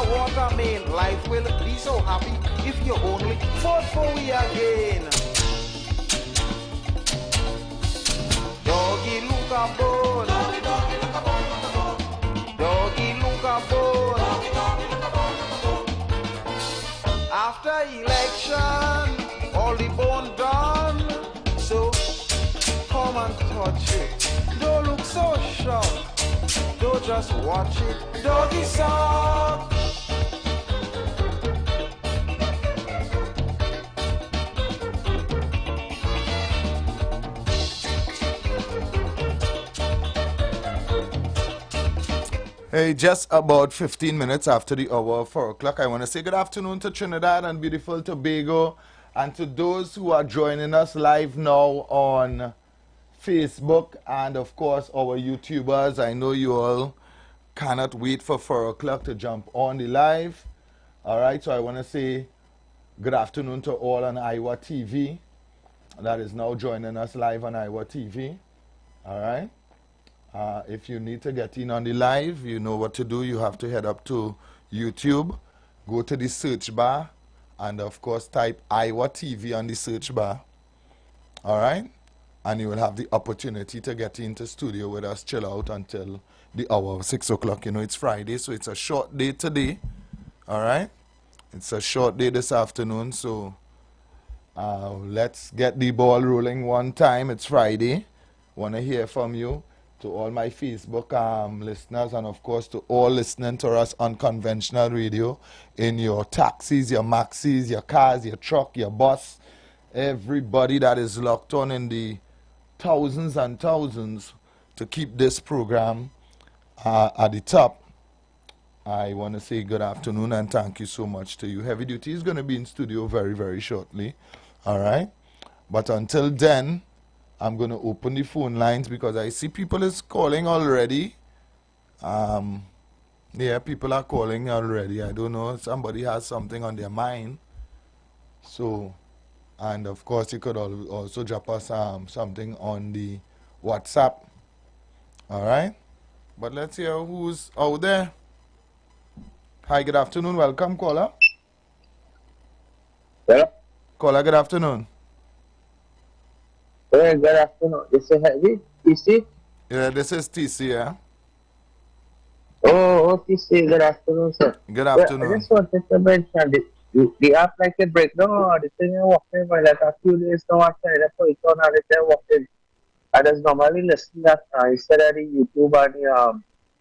water main. Life will be so happy if you only vote for we again. Doggy look a bone. Doggy, doggy look a bone, look a bone. Doggy look a bone. Doggy, doggy look a bone, look a bone. After election, all the bone done. So come and touch it. Don't look so shocked. Don't just watch it. Doggy sock. Hey, just about 15 minutes after the hour of 4 o'clock, I want to say good afternoon to Trinidad and beautiful Tobago, and to those who are joining us live now on Facebook and, of course, our YouTubers. I know you all cannot wait for 4 o'clock to jump on the live. All right, so I want to say good afternoon to all on IWER TV that is now joining us live on IWER TV. All right. If you need to get in on the live, you know what to do. You have to head up to YouTube, go to the search bar, and of course type IWER TV on the search bar. All right? And you will have the opportunity to get into studio with us, chill out until the hour of 6 o'clock. You know, it's Friday, so it's a short day today. All right? It's a short day this afternoon, so let's get the ball rolling one time. It's Friday. Want to hear from you. To all my Facebook listeners, and of course to all listening to us on conventional radio, in your taxis, your maxis, your cars, your truck, your bus, everybody that is locked on in the thousands and thousands to keep this program at the top. I want to say good afternoon and thank you so much to you. Heavy Duty is going to be in studio very, very shortly. All right? But until then, I'm going to open the phone lines because I see people is calling already. Yeah, people are calling already. I don't know. Somebody has something on their mind. So, and of course, you could also drop us something on the WhatsApp. All right? But let's hear who's out there. Hi, good afternoon. Welcome, caller. Yeah. Caller, good afternoon. Hey, good afternoon. This is Heavy, TC? Yeah, this is TC, yeah? Oh, TC, good afternoon, sir. Good afternoon. I just wanted to mention the app like a breakdown or the thing I'm walking by like a few days now after I put it on and it's walking. I just normally listen that instead of the YouTube and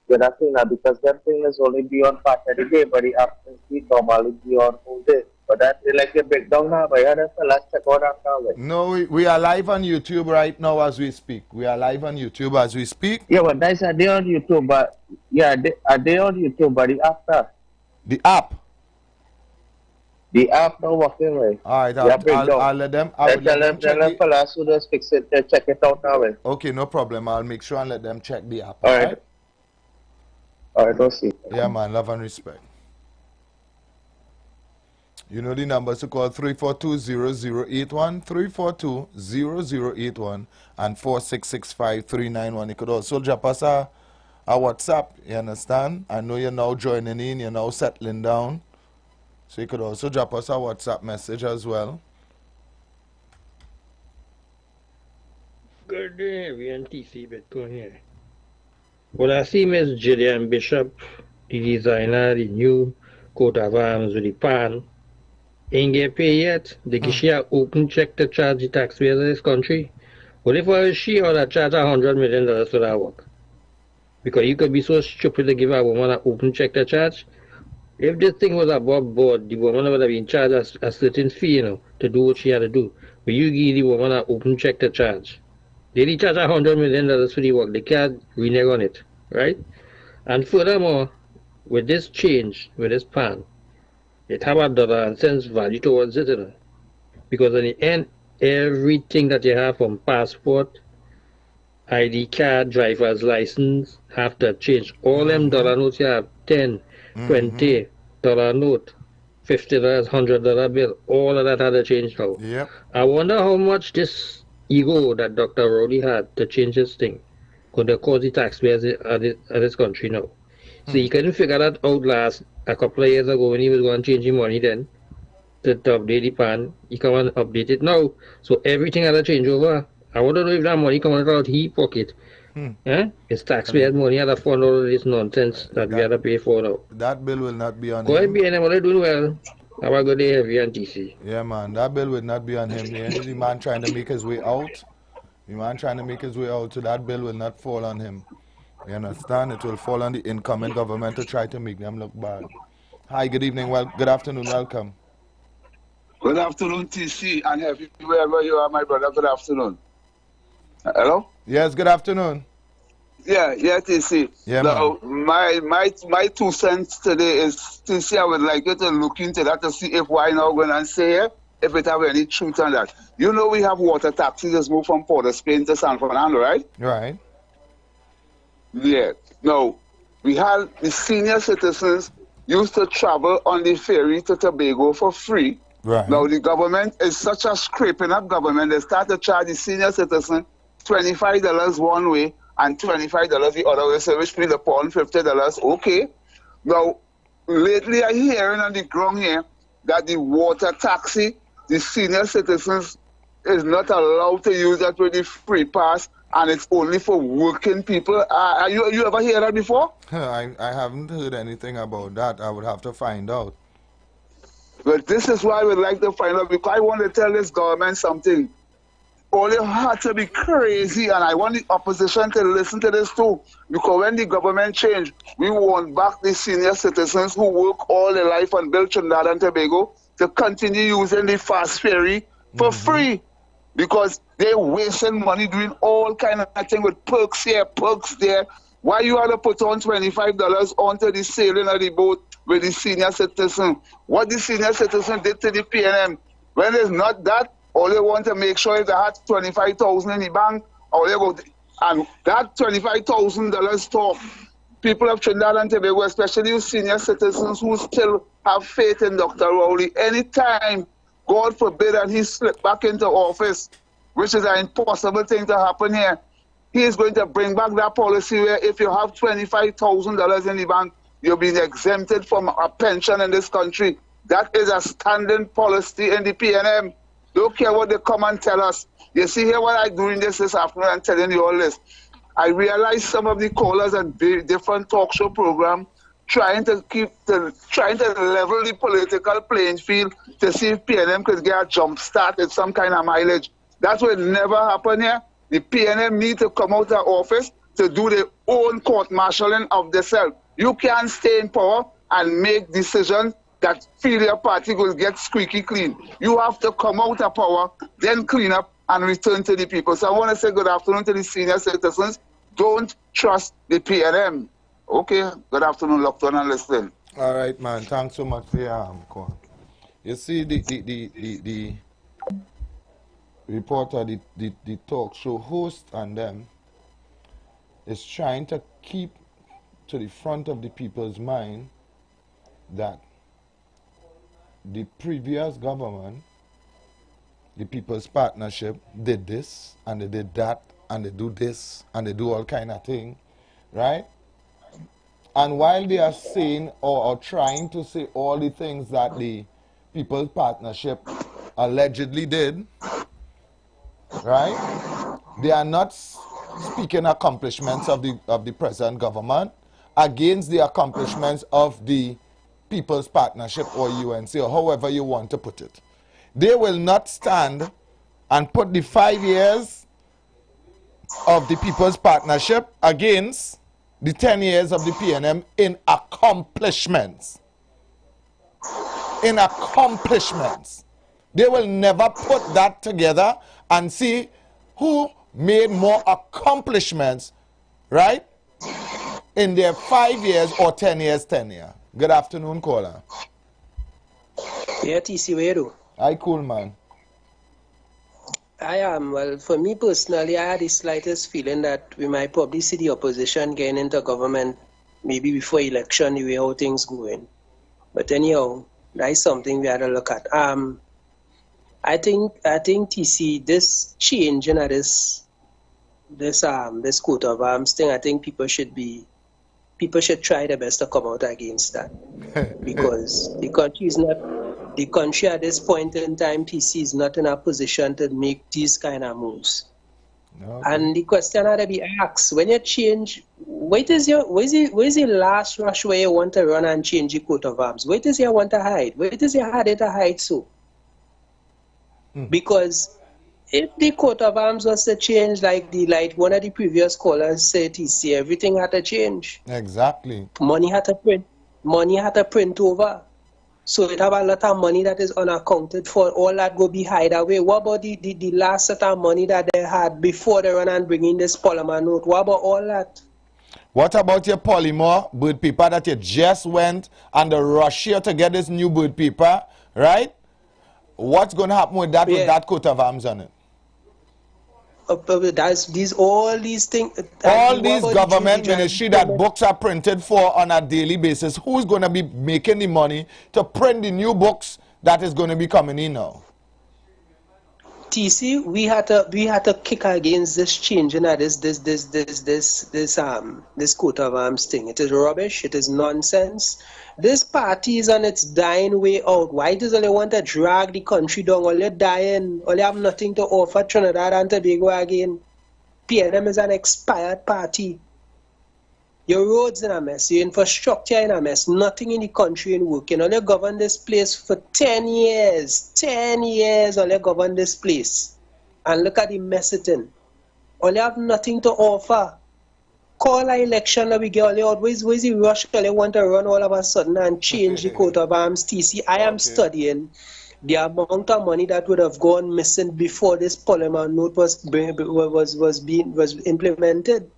the other thing because that thing is only be on part of the day, but the app is normally be on whole day. But that is like a breakdown now, but yeah, that's the last check out after. No, we are live on YouTube right now as we speak. We are live on YouTube as we speak. Yeah, but that's a day on YouTube, but yeah, a day on YouTube, but the after. The app? The app not working right. Alright, I'll let them. Tell them fellas who just fix it, check it out now. Right? Okay, no problem. I'll make sure and let them check the app. Alright. Alright, we'll see. Yeah, man, love and respect. You know the numbers to call 342-0081, 342-0081, and 4665-391. You could also drop us a WhatsApp, you understand? I know you're now joining in, you're now settling down. So you could also drop us a WhatsApp message as well. Good day, VNTC Bitcoin here. Well, I see Miss Gillian Bishop, the designer, the new coat of arms with the pan. Ain't get paid yet. They give she an open check to charge the taxpayers of this country. What if I was she or that charge $100 million for that work? Because you could be so stupid to give a woman an open check to charge. If this thing was above board, the woman would have been charged a certain fee, you know, to do what she had to do. But you give the woman an open check to charge. They charge $100 million for the work. They can't renege on it, right? And furthermore, with this change, with this pan, it have a dollar and cents value towards it, you know? Because in the end, everything that you have from passport, ID card, driver's license, have to change. All them dollar notes you have, 10, $20 note, $50, $100 bill, all of that had to change now. Yep. I wonder how much this ego that Dr. Rowley had to change this thing could have caused the taxpayers of this country now. So he couldn't figure that out last a couple of years ago when he was going to change the money then to update the pan. He come and update it now. So everything had to change over. I want to know if that money coming out his pocket. It's taxpayers' money had to fund all of this nonsense that we had to pay for now. That bill will not be on Go ahead, him. BNM, what are you doing well? Have a good day, heavy and TC. Yeah, man, that bill will not be on him. The man trying to make his way out. The man trying to make his way out, so that bill will not fall on him. You understand? It will fall on the incoming government to try to make them look bad. Hi, good evening. Well, good afternoon. Welcome. Good afternoon, TC, and happy wherever you are, my brother. Good afternoon. Hello? Yes, good afternoon. Yeah, TC. Yeah, now, my 2 cents today is, TC, I would like you to look into that to see if why not going and say here, if it have any truth on that. You know we have water taxis that's moved from Port of Spain to San Fernando, right? Right. Yeah. Now, we had the senior citizens used to travel on the ferry to Tobago for free. Right. Now, the government is such a scraping up government, they start to charge the senior citizen $25 one way and $25 the other way, so which means the pound $50. Okay. Now, lately I'm hearing on the ground here that the water taxi, the senior citizens is not allowed to use that with the free pass, and it's only for working people. You ever hear that before? I haven't heard anything about that. I would have to find out. But this is why I would like to find out, because I want to tell this government something. All you have to be crazy, and I want the opposition to listen to this too, because when the government change, we want back the senior citizens who work all their life and build Trinidad and Tobago to continue using the fast ferry for free, because they're wasting money doing all kind of things with perks here, perks there. Why you have to put on $25 onto the sailing of the boat with the senior citizen? What the senior citizen did to the PNM, when it's not that, all they want to make sure is they had $25,000 in the bank, or they go, and that $25,000 stop. People of Trinidad and Tobago, especially you senior citizens who still have faith in Dr. Rowley, anytime, God forbid, and he slipped back into office, which is an impossible thing to happen here, he is going to bring back that policy where if you have $25,000 in the bank, you're being exempted from a pension in this country. That is a standing policy in the PNM. Don't care what they come and tell us. You see here what I'm doing this afternoon and telling you all this. I realize some of the callers and different talk show programs trying to level the political playing field to see if PNM could get a jump start at some kind of mileage. That will never happen here. The PNM need to come out of office to do their own court-martialing of themselves. You can't stay in power and make decisions that feel your party will get squeaky clean. You have to come out of power, then clean up and return to the people. So I want to say good afternoon to the senior citizens. Don't trust the PNM. Okay, good afternoon, locked on and listening. All right, man. Thanks so much for your call. You see, the reporter, the talk show host and them is trying to keep to the front of the people's mind that the previous government, the People's Partnership, did this and they did that and they do this and they do all kind of thing, right? And while they are saying or trying to say all the things that the People's Partnership allegedly did, right? They are not speaking accomplishments of the present government against the accomplishments of the People's Partnership or UNC or however you want to put it. They will not stand and put the 5 years of the People's Partnership against the 10 years of the PNM in accomplishments. In accomplishments. They will never put that together and see who made more accomplishments, right, in their 5 years or 10 years tenure. Good afternoon, caller. Yeah, TC, where you? Hi, cool, man. I am. Well, for me personally, I had the slightest feeling that we might probably see the opposition getting into government maybe before election, the way how things going. But anyhow, that's something we had to look at. I think TC, this change in this coat of arms thing, I think people should be people should try their best to come out against that. Because the country at this point in time, TC, is not in a position to make these kind of moves. Okay. And the question had to be asked, when you change, where's the last rush where you want to run and change the coat of arms? Where does you want to hide? Where does you had it to hide so? Because if the coat of arms was to change like one of the previous callers said, TC, everything had to change. Exactly. Money had to print over. So it have a lot of money that is unaccounted for. All that go be hide away. What about the last set of money that they had before they run and bring in this polymer note? What about all that? What about your polymer bird paper that you just went and the rush here to get this new bird paper, right? What's going to happen with that with that coat of arms on it? All these things. All these government ministry that books are printed for on a daily basis, who's going to be making the money to print the new books that is going to be coming in now? TC, we had to kick against this change in this coat of arms thing. It is rubbish. It is nonsense. This party is on its dying way out. Why does they want to drag the country down? All they're dying. All they have nothing to offer Trinidad and Tobago again. PNM is an expired party. Your roads in a mess. Your infrastructure in a mess. Nothing in the country in working. All they govern this place for 10 years. 10 years all they govern this place. And look at the mess it in. All they have nothing to offer. Call an election that we get all the out. Where's the rush? They want to run all of a sudden and change the coat of arms. TC, I am studying the amount of money that would have gone missing before this polymer note was implemented.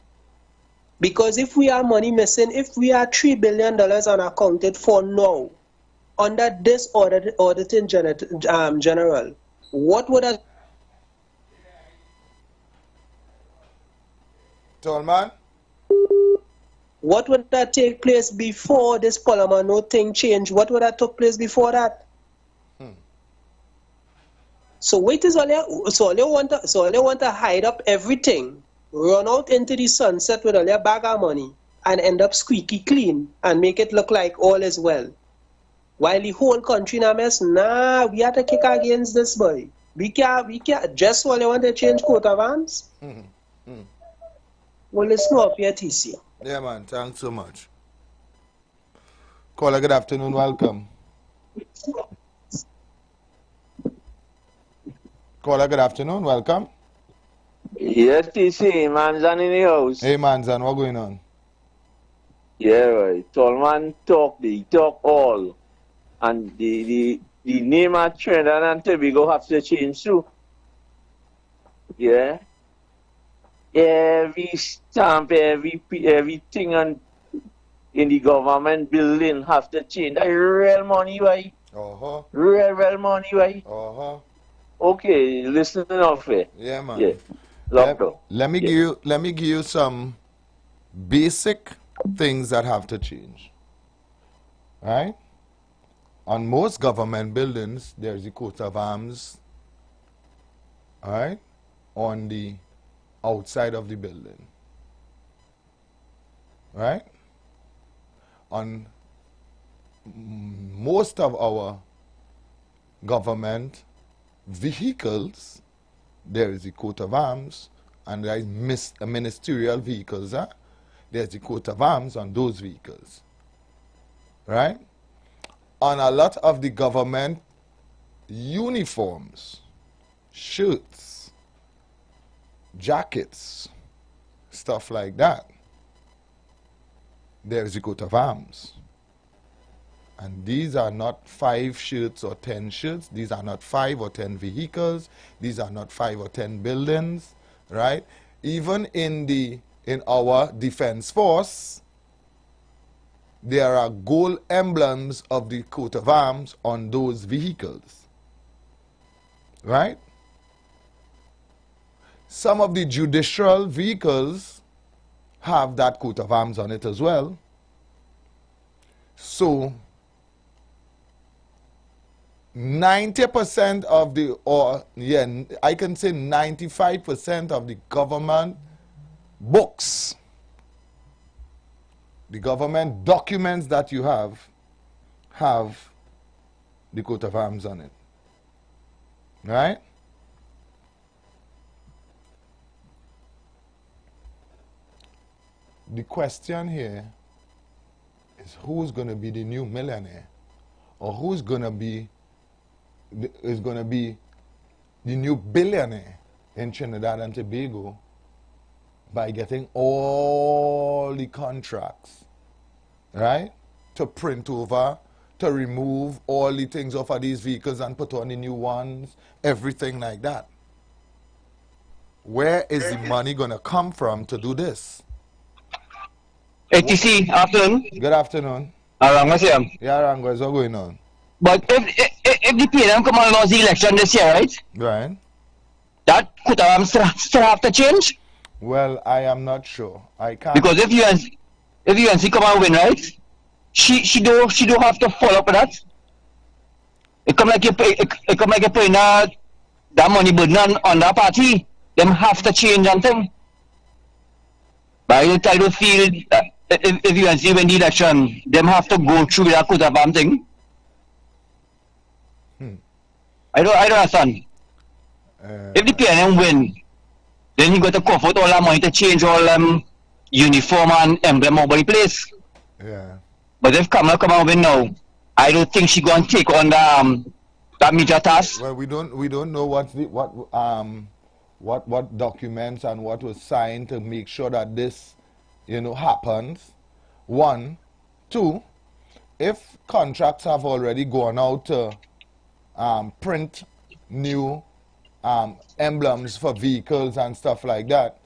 Because if we are money missing, if we are $3 billion unaccounted for now, under this auditing general, what would have... Tolman? What would that take place before this polymer note thing changed? What would that took place before that? So wait is all they want to hide up everything, run out into the sunset with all their bag of money, and end up squeaky clean and make it look like all is well. While the whole country in a mess, nah, we have to kick against this boy. We can't just all they want to change coat of arms. Well, listen up here, TC. Yeah, man. Thanks so much. Caller, good afternoon. Welcome. Caller, good afternoon. Welcome. Yes, TC. Manzan in the house. Hey, Manzan. What going on? Yeah, right. Tolman they talk all. And the name of Trinidad and Tobago have to change too. Yeah. Every stamp, everything in the government building have to change. That real money, why? Real money, why? Okay, listen up here. Yeah, man. Yeah. Let me give you some basic things that have to change. Right? On most government buildings, there's a coat of arms. All right? On the outside of the building, right? On most of our government vehicles, there is a coat of arms, and there is ministerial vehicles. There's a coat of arms on those vehicles, right? On a lot of the government uniforms, shirts, jackets, stuff like that, there is a coat of arms. And these are not 5 shirts or 10 shirts. These are not 5 or 10 vehicles. These are not 5 or 10 buildings, right? Even in our defense force, there are gold emblems of the coat of arms on those vehicles, right? Some of the judicial vehicles have that coat of arms on it as well. So 90% of the, I can say 95% of the government books the government documents that you have the coat of arms on it. Right? The question here is who's going to be the new millionaire, or who's going to be the new billionaire in Trinidad and Tobago by getting all the contracts, right? To print over, to remove all the things off of these vehicles and put on the new ones, everything like that. Where is the money going to come from to do this? ATC, afternoon. Good afternoon. Arango, yeah, Arango, what's going on? But if the PNM come and lose the election this year, right? Right. That could still have to change? Well, I am not sure. I can't. Because if UNC come and win, right? She do have to follow up with that. It come like you putting that money burden on that party. Them have to change and thing. But I don't feel that if UNC win the election, them have to go through that could have thing. I don't understand. If the PNM win, then he got to cover all that money to change all uniform and emblem over the place. Yeah. But if Kamala come and win now, I don't think she going to take on that major task. Well, we don't know what documents and what was signed to make sure that this, happens. 1, 2, if contracts have already gone out to print new emblems for vehicles and stuff like that,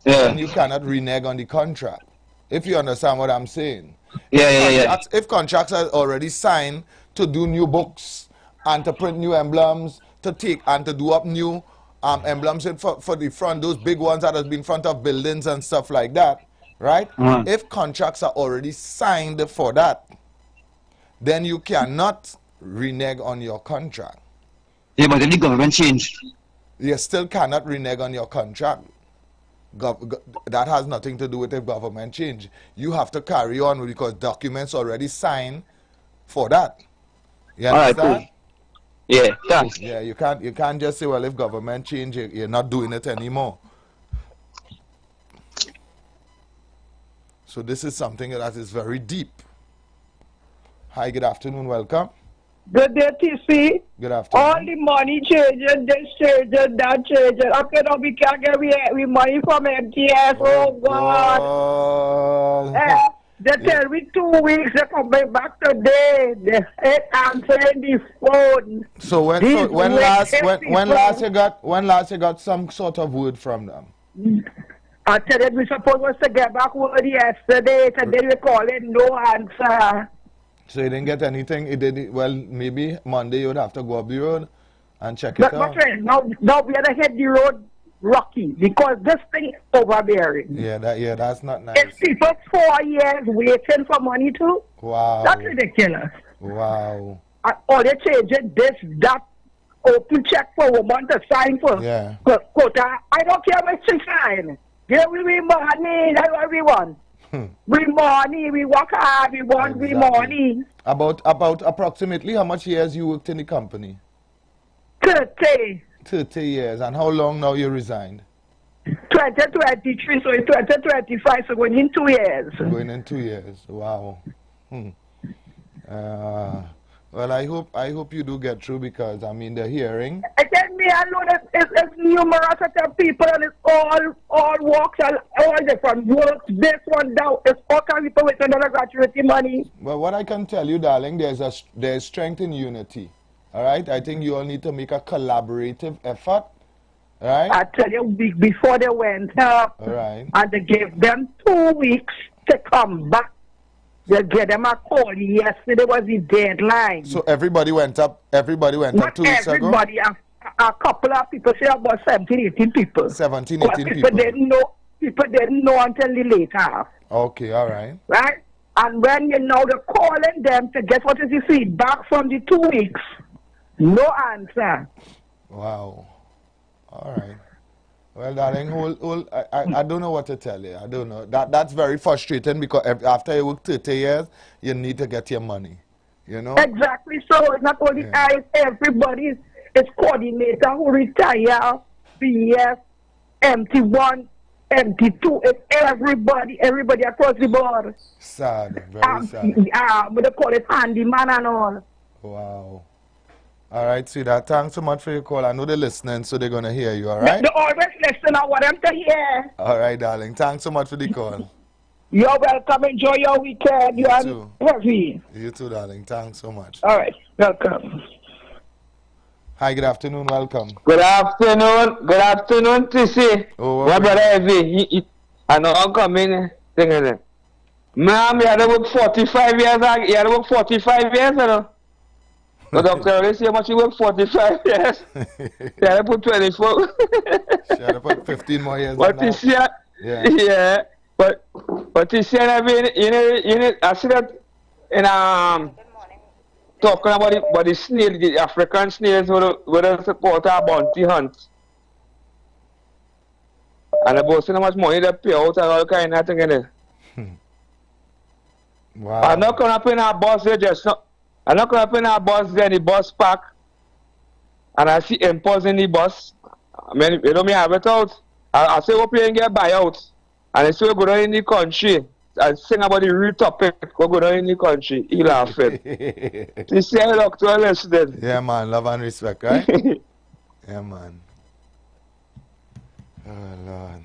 then you cannot renege on the contract. If you understand what I'm saying. If contracts are already signed to do new books and to print new emblems, to take and to do up new emblems for the front, those big ones that have been in front of buildings and stuff like that, right? If contracts are already signed for that, then you cannot renege on your contract. Yeah, but if the government changed, you still cannot renege on your contract. That has nothing to do with the government change. You have to carry on because documents already signed for that. You understand? All right, cool. Yeah, thanks. Yeah, you can't just say, well, if government change, you're not doing it anymore. So this is something that is very deep. Hi, good afternoon, welcome. Good day, TC. Good afternoon. All the money changes, this changes, that changes. Okay, now we can't get we money from MTS. Oh, God. They tell me 2 weeks, they come back today. They ain't answering the phone. So when last you got some sort of word from them? I tell them we supposed to get back word yesterday. Today we calling, no answer. So you didn't get anything? It did. Well, maybe Monday you would have to go up the road and check it out. My friend, now we had to hit the road rocky because this thing is overbearing. Yeah, that's not nice. It's people 4 years waiting for money too. Wow. That's ridiculous. Wow. All they changing this, that, open check for woman to sign for. Yeah. Quota. I don't care what she sign. Give me money. That's what we want. We money, we work hard, we want we money. About approximately how much years you worked in the company? 30. 30 years. And how long now you resigned? 2023, so in 2025, so going in 2 years. Going in 2 years. Wow. Well, I hope you do get through because I mean the hearing. Again, me alone it's numerous of people and it's all walks and all different works. This one down, it's all kind of people with another gratuity money. Well, what I can tell you, darling, there's strength in unity. All right, I think you all need to make a collaborative effort. All right. I tell you, before they went up, all right, and they gave them 2 weeks to come back. They gave them a call. Yesterday was the deadline. So everybody went up 2 weeks ago? Everybody. A couple of people, say about 17, 18 people. 17, 18 people didn't know until the later. Okay, all right. Right? And when they're calling them to get what is the feedback from the 2 weeks. No answer. Wow. All right. Well, darling, I don't know what to tell you. I don't know. That's very frustrating because after you work 30 years, you need to get your money. You know? Exactly. So it's not only I, everybody. It's coordinator who retire, BS, MT1, MT2. It's everybody across the board. Sad, very sad. But they call it handyman and all. Wow. All right, sweetheart. Thanks so much for your call. I know they're listening, so they're going to hear you, all right? They always listen. I want them to hear. All right, darling. Thanks so much for the call. You're welcome. Enjoy your weekend. You too. Heavy. You too, darling. Thanks so much. All right. Welcome. Hi, good afternoon. Welcome. Good afternoon. Good afternoon, TC. Oh, what brother Heavy? I know I'm coming. Ma'am, you had to work 45 years. You had to work 45 years, you know. The doctor always say how much you work 45 years. You had to put 24. She had to put 15 more years. But you see, yeah. But you see, I mean, you know, I see that in talking about the snail, the African snails, where they support our bounty hunt. And about so much money they pay out and all kind of thing in it. Wow. I'm not going up in our bus there just not. I'm not going up in our bus there in the bus park. And I see impulse in the bus. I mean, you know me have it out. I say, hope you ain't get buyout. And I say, we go down in the country. And sing about the real topic. We go down in the country. He laughing. You see, I look to listening. Yeah, man. Love and respect, right? Yeah, man. Oh, Lord.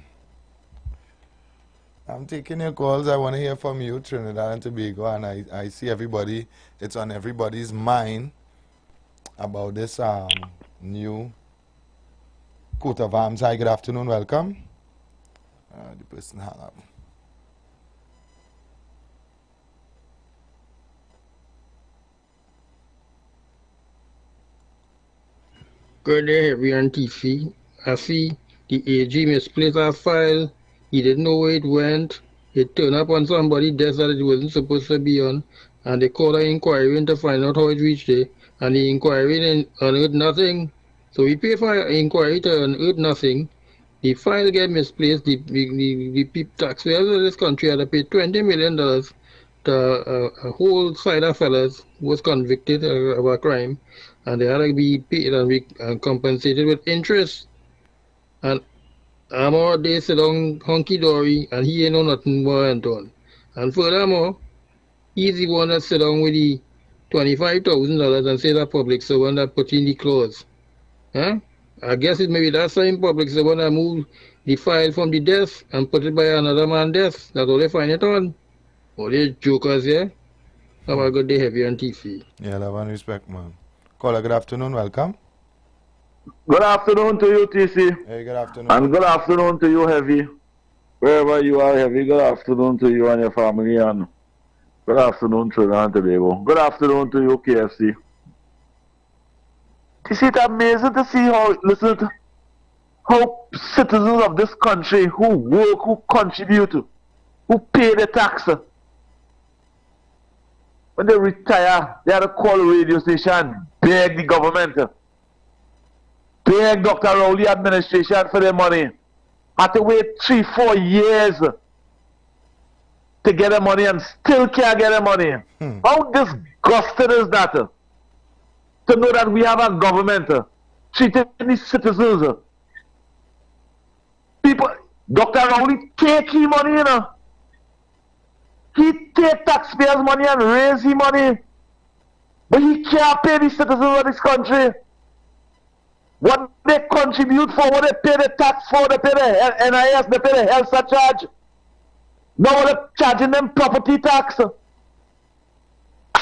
I'm taking your calls. I want to hear from you, Trinidad and Tobago. And I see everybody, it's on everybody's mind about this new coat of arms. Hi, good afternoon. Welcome. The person hung up. Good day, Heavy on TV. I see the AG misplaced a file. He didn't know where it went. It turned up on somebody's desk that it wasn't supposed to be on. And they called an inquiry in to find out how it reached there. And the inquiry unearthed nothing. So we pay for an inquiry to unearth nothing. The file get misplaced. The taxpayers of this country had to pay $20 million to a whole side of fellas who was convicted of a crime. And they had to be paid and be compensated with interest. And I'm all day sit down hunky-dory and he ain't know nothing more went on. And furthermore, he's the one that sit down with the $25,000 and say that public servant that put in the clause. Huh? I guess it may be that same public servant that moved the file from the desk and put it by another man's desk. That's all they find it on. All these jokers here. Have a good day, Heavy on TV. Yeah, love and respect, man. Caller, good afternoon. Welcome. Good afternoon to you, TC. Hey, good afternoon. And good afternoon to you, Heavy. Wherever you are, Heavy, good afternoon to you and your family. And good afternoon, Trinidad and Tobago. Good afternoon to you, KFC. TC, it's amazing to see how citizens of this country who work, who contribute, who pay the tax, when they retire, they have to call a radio station, beg the government, beg Dr. Rowley administration for their money. Have to wait 3-4 years to get their money and still can't get their money. How disgusting is that? To know that we have a government treating these citizens. People, Dr. Rowley take his money, you know. He take taxpayers' money and raise his money. But he can't pay the citizens of this country. What they contribute for, what they pay the tax for, they pay the NIS, they pay the health surcharge. Now they're charging them property tax.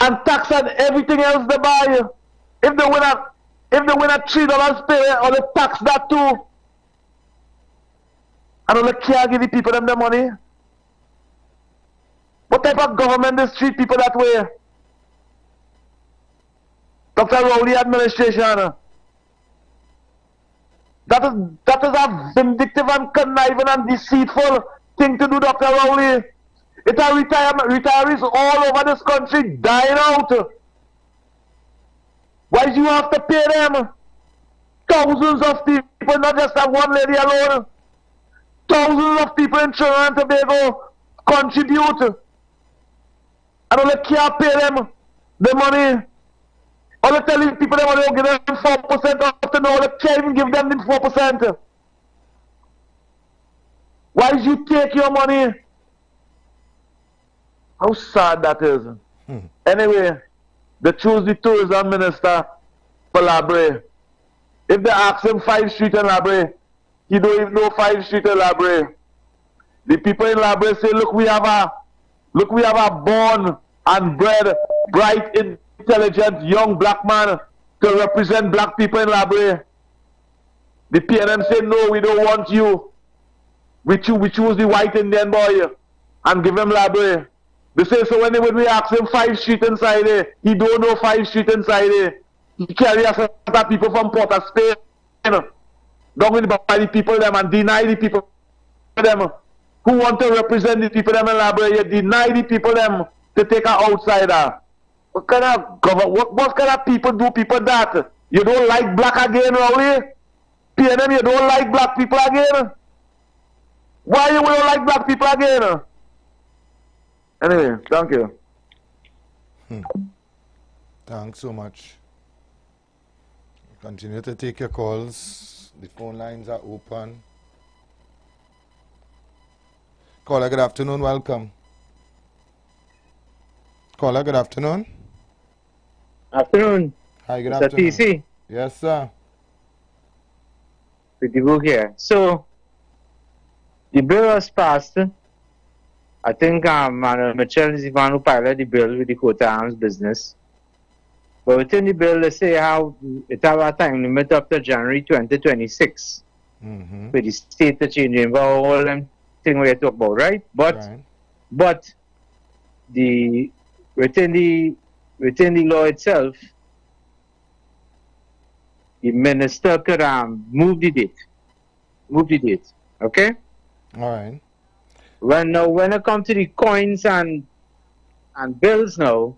And tax on everything else they buy. If they win a $3 pay, or they tax that too. And they can't give the people them the money. What type of government is treat people that way? Dr. Rowley administration. That is a vindictive and conniving and deceitful thing to do, Dr. Rowley. It's a retirees all over this country dying out. Why do you have to pay them? Thousands of people, not just that one lady alone. Thousands of people in Trinidad and Tobago contribute. And only can't pay them the money. All the telling people they want to give them 4% after now, they can't even give them the 4%. Why did you take your money? How sad that is. Anyway, they choose the tourism minister for Labre. If they ask him 5 street in Labre, he don't even know 5 street in Labre. The people in Labre say, look, we have a born and bred, bright, intelligent, young black man to represent black people in Labre. The PNM say, no, we don't want you. We choose the white Indian boy and give him Labre. They say, so when we ask him 5 street inside there, he don't know 5 street inside there. He carry a set of people from Port of Spain, down in the people them and deny the people them who want to represent the people them in Labre. You deny the people them to take an outsider. What kind of people do people that? You don't like black again, Rowley? PNM, you don't like black people again? Why you don't like black people again? Anyway, thank you. Thanks so much. Continue to take your calls. The phone lines are open. Caller, good afternoon. Welcome. Caller, good afternoon. Afternoon. Hi, good Mr. afternoon. TC. Yes, sir. Pretty good here. So, the bill was passed. I think Manuel Mitchell is the one who piloted the bill with the quota arms business. But within the bill, they say how it have a time limit up to January 2026 for the state to change it. But all them things we talk about, right? But the within the law itself, the minister could move the date. Okay? All right. When it comes to the coins and bills now,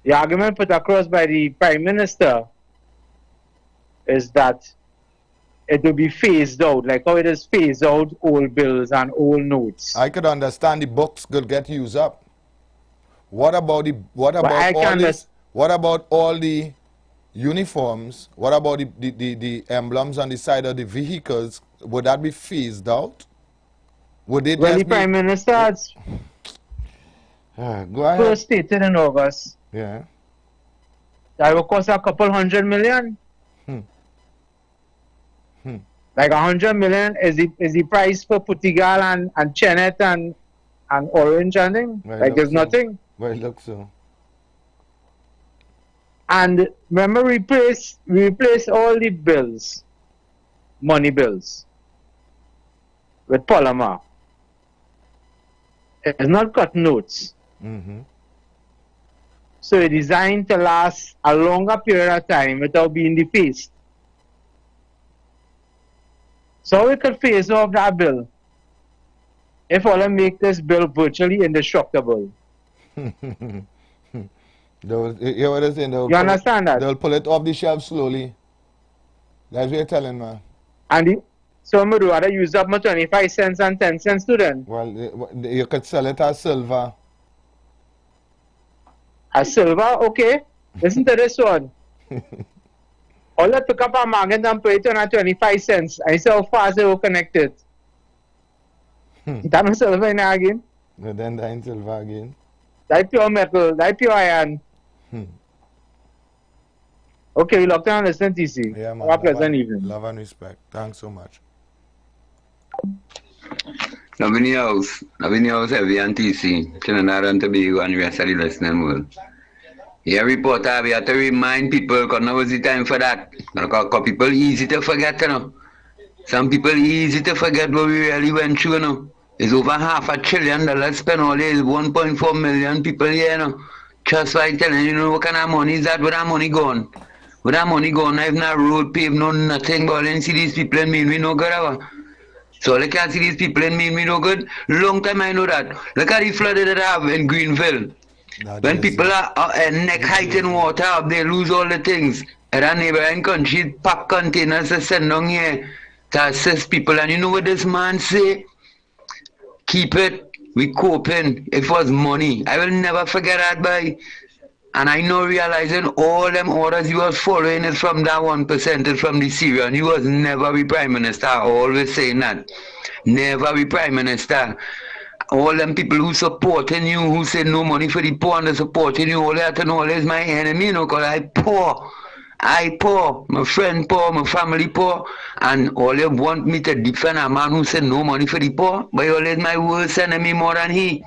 the argument put across by the Prime Minister is that it will be phased out, like how it is phased out old bills and old notes. I could understand the books could get used up. What about all the uniforms? What about the emblems on the side of the vehicles? Would that be phased out? Would it the Prime Minister has go ahead. first stated in August that will cost a couple $100 million. Like $100 million is the price for Putigal and Chenet and Orange and thing. Like there's nothing. Well, it looks so. And remember, we replace all the bills, money bills, with polymer. It's not cut notes. So it's designed to last a longer period of time without being defaced. So we could phase off that bill if all them make this bill virtually indestructible. You understand that? They'll pull it off the shelf slowly. That's what you're telling me. And so I would rather use up my 25 cents and 10 cents to them. Well, you could sell it as silver. As silver? Okay. Listen to this one. All I pick up a magnet and put it on at 25 cents. I see how fast they will connect it. That is silver in there again. Then that in silver again. That pure metal, that pure iron. Okay, we locked down and listen, TC. Yeah, man. Have a pleasant evening. Love and respect. Thanks so much. Nobody else heavy and TC. Trinidad and Tobago and the rest of the listening world. Here, reporter, we have to remind people, because now is the time for that. Because people easy to forget, you know. Some people easy to forget what we really went through, you know. It's over $500 billion spent all day. 1.4 million people here, you know. Just by telling you know what kind of money is that? Where that money gone? Where that money gone? I have no road paved, no nothing, but I didn't see these people in me no good ever. So I can't see these people in me no good. Long time I know that. Look at the flood that I have in Greenville. When people are neck height in water, they lose all the things. And our neighboring country pack containers to send down here. to assist people. And you know what this man say? Keep it, we coping. It was money. I will never forget that, boy. And I know realizing all them orders he was following is from that 1%, is from the Syrian. He was never the Prime Minister, always saying that. Never be Prime Minister. All them people who supporting you, who say no money for the poor and they supporting you, all that and all is my enemy, you know, because I poor. I poor, my friend poor, my family poor, and all you want me to defend a man who said no money for the poor, but all is my worst enemy more than he.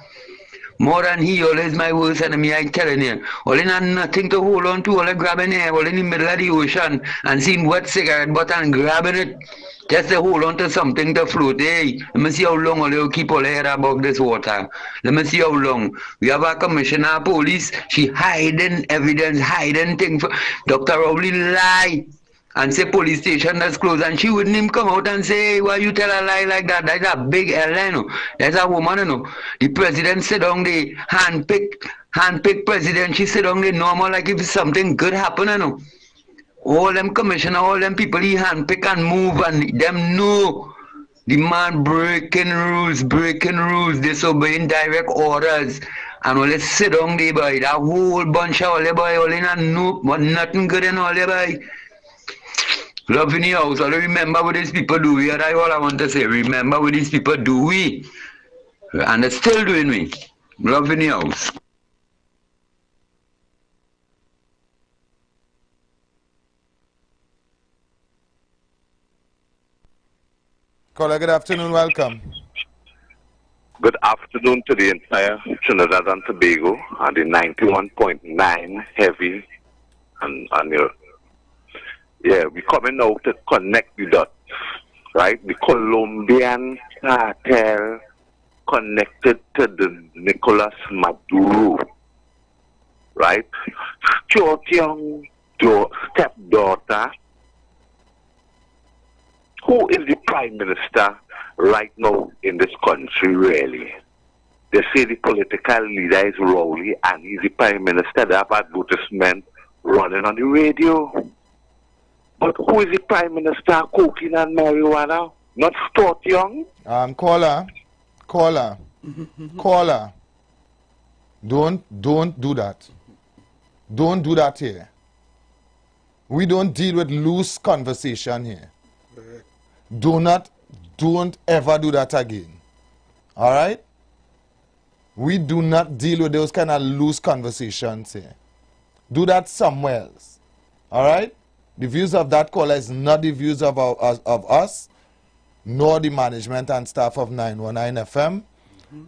More than he, all is my worst enemy, I telling you. All in had nothing to hold on to, all in grabbing air, all in the middle of the ocean, and seeing wet cigarette butt and grabbing it. Just to hold on to something to float. Hey, let me see how long they'll keep all head above this water. Let me see how long. We have a commissioner of police. She hiding evidence, hiding things. Dr. Rowley lie and say police station that's closed. And she wouldn't even come out and say, hey, why you tell a lie like that? That's a big lie, you know. That's a woman, you know. The president sit down the hand-picked president. She sit down the normal like if something good happen, you know. All them commissioner, all them people he handpick and move and them know the man breaking rules, disobeying direct orders. And all they sit down there, boy, that whole bunch of all they boy, all in a no, but nothing good in all they boy. Love in the house, all remember what these people do. That's all I want to say. Remember what these people do we. And they're still doing me. Love in the house. Caller, good afternoon, welcome. Good afternoon to the entire Trinidad and Tobago and the 91.9 heavy and your, yeah, we're coming now to connect the dots, right? The Colombian cartel connected to the Nicolas Maduro, right? Short young stepdaughter. Who is the Prime Minister right now in this country, really? They say the political leader is Rowley and he's the Prime Minister. They have advertisement running on the radio. But who is the Prime Minister cocaine and marijuana? Not Stuart Young? Caller. Don't do that. Don't do that here. We don't deal with loose conversation here. Don't ever do that again. All right? We do not deal with those kind of loose conversations here. Do that somewhere else. All right? The views of that caller is not the views of us, nor the management and staff of 919 FM.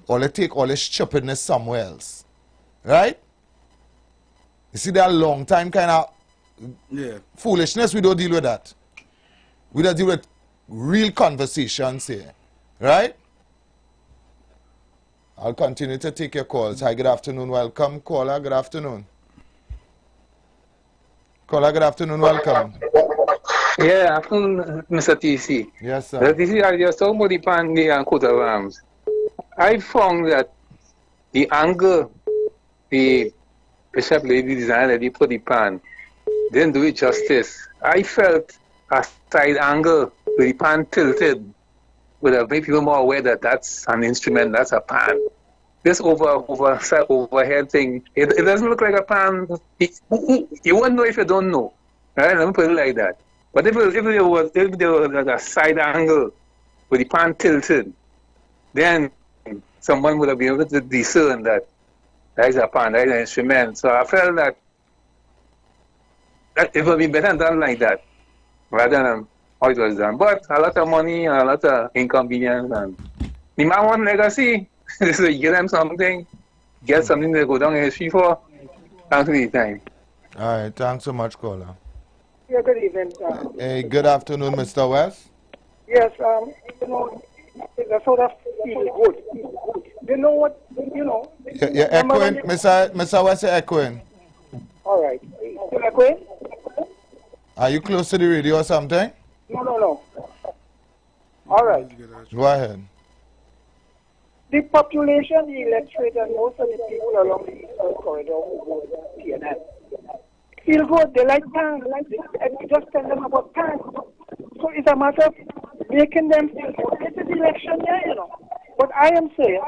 Or they take all this stupidness somewhere else. Right? You see that long time kind of foolishness, we don't deal with that. We don't deal with real conversations here. Right? I'll continue to take your calls. Hi, good afternoon, welcome. Caller, good afternoon. Caller, good afternoon, welcome. Yeah, afternoon, Mr. TC. Yes, sir. Mr. TC, I just talking about the Pandy and coat of arms. I found that the angle the Bishop Lady designer lady put the pan didn't do it justice. I felt a side angle with the pan tilted would have made people more aware that that's an instrument, that's a pan. This overhead thing, it doesn't look like a pan. You won't know if you don't know. Right? Let me put it like that. But if there was like a side angle with the pan tilted, then someone would have been able to discern that that is a pan, that is an instrument. So I felt that it would be better done like that rather than how it was done. But a lot of money and a lot of inconvenience, and the man want legacy. So you give them something, get something to go down in history for. Thanks for the time. All right, thanks so much, caller. Yeah, good evening. Hey, good afternoon, Mr. West. Yes, you know, it's sort of feel good. You know what, you know. You're echoing, Mr. West, you're echoing. All right. Still echoing? Are you close to the radio or something? No. All right. Go ahead. The population, the electorate, and most of the people along the Eastern Corridor who vote PNL feel good. They like pan. They just tell them about pan. So it's a matter of making them feel it's an election year, you know. But I am saying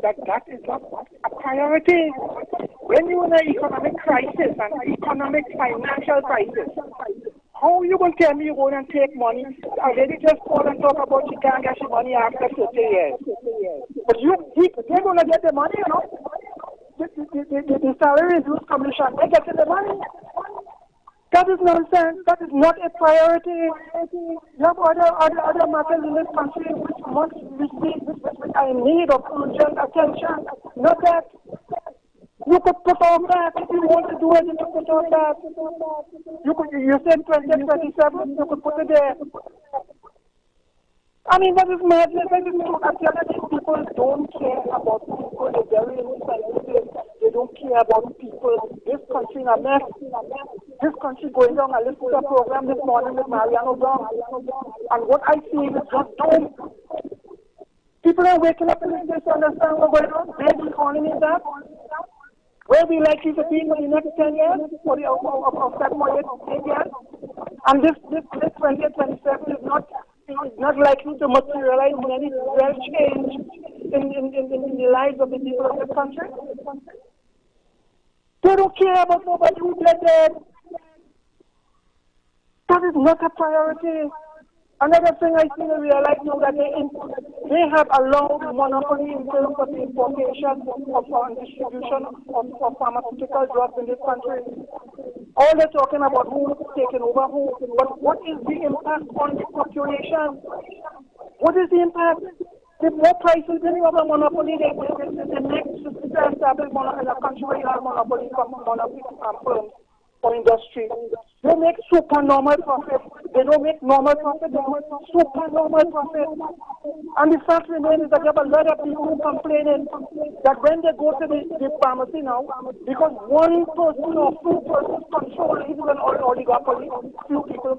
that that is not a priority. When you're in an economic crisis, an economic financial crisis, how you going to tell me you're going to take money? I already just called and talk about she can't get your money after 30 years. But they're going to get the money, you know. The salary reviews commission, they're getting the money. That is nonsense. That is not a priority. You have other matters in this country which I need of urgent attention. Not that. You could put off that. If you want to do it, you could put off that. You said 2027, you could put it there. I mean, that is madness. That is true. People don't care about people. They're very insensitive. They don't care about people. This country is a mess. This country going down. I listened to a program this morning with Mariano Brown. And what I see is just doom. People are waking up and they understand what's going on. Where the economy is at. Where we likely to be in the next 10 years or 7 or 8 years. And this 2027 is not likely to materialize in any real change in the lives of the people of this country. They don't care about nobody who bled dead. That is not a priority. Another thing I think I realize now that they have allowed monopoly in terms of the importation and distribution of pharmaceutical drugs in this country. All they're talking about who is taking over who, but what is the impact on the population? What is the impact? The more prices than you have a monopoly, they make established in a country where you have monopoly firms or industry. They make super normal profit. They don't make normal profit, they make super normal profit. And the fact remains is that you have a lot of people who complaining that when they go to the pharmacy now, because one person or two persons control even an oligopoly, few people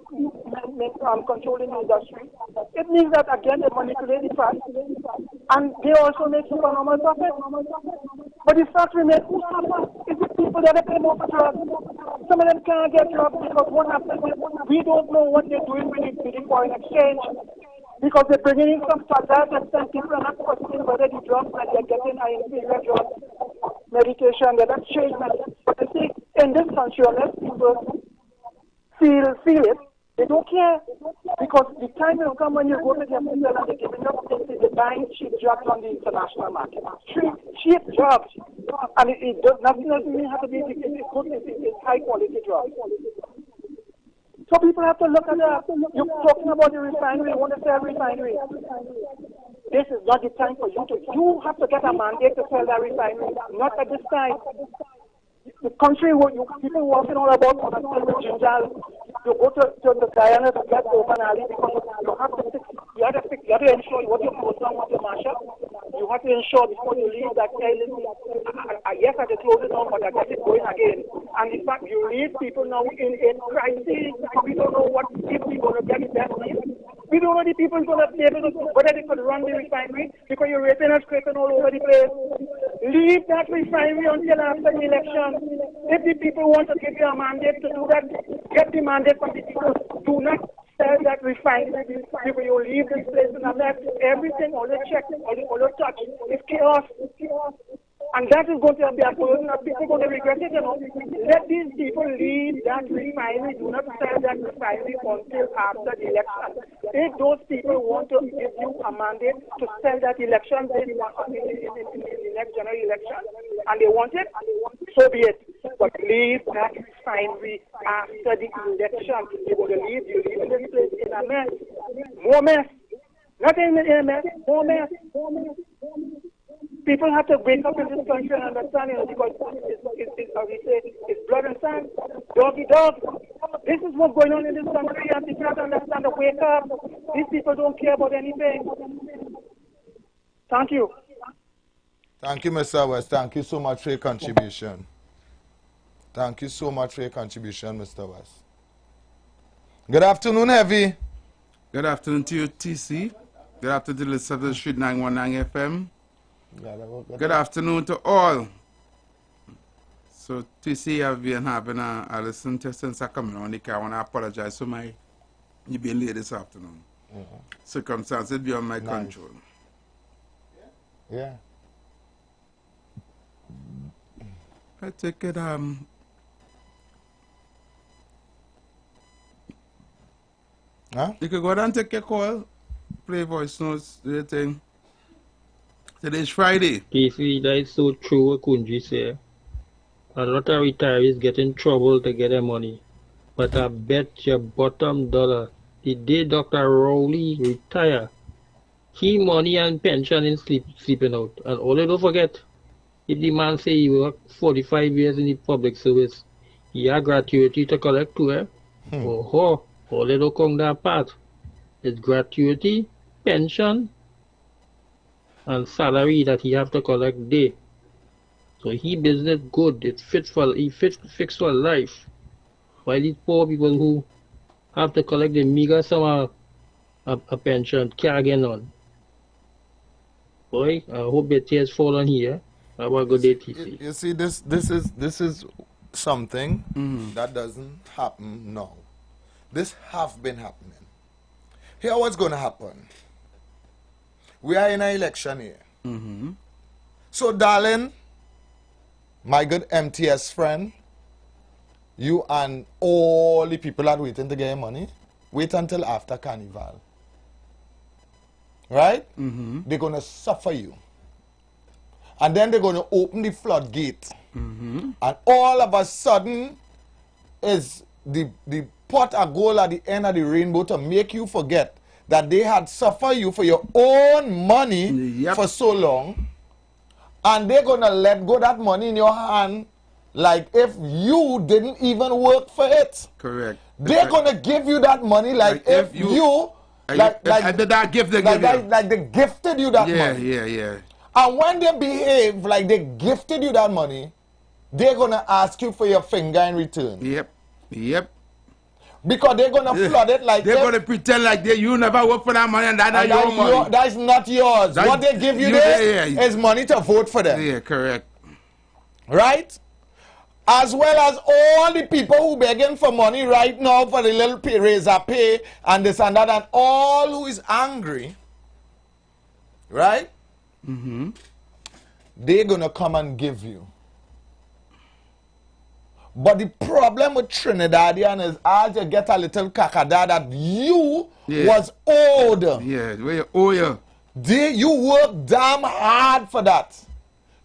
controlling the industry, it means that again they manipulate the price and they also make super normal profit. But the fact remains, who suffers? Is the people that are paying more for drugs. Some of them can't get drugs because what happens is we don't know what they're doing with the foreign exchange because they're bringing in some standards and some people are not questioning whether the drugs that they're getting are inferior drugs, medication, they're not changed. But you see, in this country, unless people feel it, they don't care because the time will come when you go to the hospital and they're giving up they're buying cheap drugs on the international market. Cheap drugs. And it does nothing have to be it's high quality drugs. So people have to look at that. You're talking about the refinery, you want to sell refinery. This is not the time for you to. You have to get a mandate to sell that refinery, not at this time. The country where people walking all about on a silver ginger, you go to the Guyana to get open alley because you have to ensure what you close down, what you mash up. You have to ensure before you leave that yes, I can close it down, but I get it going again. And in fact, you leave people now in crisis. We don't know what if we're going to get it that way. We don't know the people going to be able to, whether they could run the refinery because you're raping and scraping all over the place. Leave that refinery until after the election. If the people want to give you a mandate to do that, get the mandate from the people. Do not sell that refinery. People, you leave this place and that everything, all the check, all the touch, is chaos. And that is going to be a burden of people going to regret it, you know. Let these people leave that refinery. Do not sell that refinery until after the election. If those people want to give you a mandate to sell that election in the next general election, and they want it, so be it. But leave that refinery after the election. You're going to leave, you leave this place in a mess. More mess. Not in a mess, more mess. People have to wake up in this country and understand it because it's blood and sand, doggy dog. This is what's going on in this country and people have to understand to wake up. These people don't care about anything. Thank you. Thank you, Mr. West. Thank you so much for your contribution. Thank you so much for your contribution, Mr. West. Good afternoon, Heavy. Good afternoon to you, TC. Good afternoon to the listeners of the Street 919 FM. Good afternoon to all. So TC, I've been having a listen to since I come on the car. I want to apologize for you being late this afternoon. Circumstances beyond my control. Yeah. I take it, Huh? You could go down and take your call, play voice notes, do your thing. Today's Friday. TC, that is so true what Kunji said. A lot of retirees get in trouble to get their money. But I bet your bottom dollar, the day Dr. Rowley retire, he money and pension in sleeping out. And all you don't forget, if the man say he worked 45 years in the public service, he had gratuity to collect too, eh? Oh, all you don't come that part. It's gratuity, pension, and salary that he have to collect day. So he business good. It fits for fixed for life. While these poor people who have to collect the meager sum of a pension can't get on. Boy, I hope the tears fall on here. Have a good day, TC. You see, this is something that doesn't happen now. This have been happening. Here, what's going to happen? We are in an election year. So, darling, my good MTS friend, you and all the people that waiting to get your money, wait until after Carnival. Right? They're going to suffer you. And then they're going to open the floodgate. And all of a sudden, is the pot of gold at the end of the rainbow to make you forget that they had suffered you for your own money for so long. And they're going to let go that money in your hand like if you didn't even work for it. Correct. They're going to give you that money like if you like that gift they give you. Like they gifted you that money. Yeah. And when they behave like they gifted you that money, they're going to ask you for your finger in return. Yep. Because they're going to flood it like they're going to pretend like you never work for that money and that's your money. That's not yours. What they give you is money to vote for them. Yeah, correct. Right? As well as all the people who begging for money right now for the little raise of pay and this and that, and all who is angry, right? They're going to come and give you. But the problem with Trinidadian is as you get a little kakada that you was owed. Yeah, we owe you. You work damn hard for that.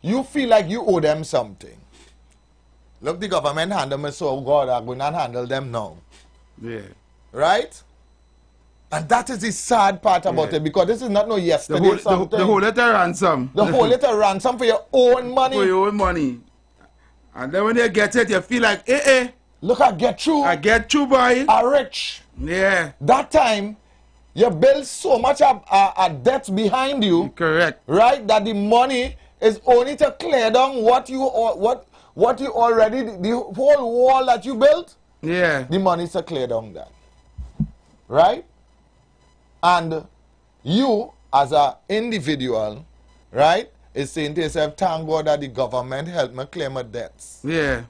You feel like you owe them something. Look, the government handle me so God, I'm going to handle them now. Yeah. Right? And that is the sad part about it, because this is not no yesterday something. The whole letter ransom. The whole letter ransom for your own money. For your own money. And then when you get it, you feel like, look, I get through. I get through, boy. I'm rich. Yeah. That time, you build so much of debt behind you. Correct. Right? That the money is only to clear down what you already, the whole wall that you built. Yeah. The money is to clear down that. Right? And you, as an individual, right, is saying to yourself, thank God that the government helped me clear my debts. Yeah.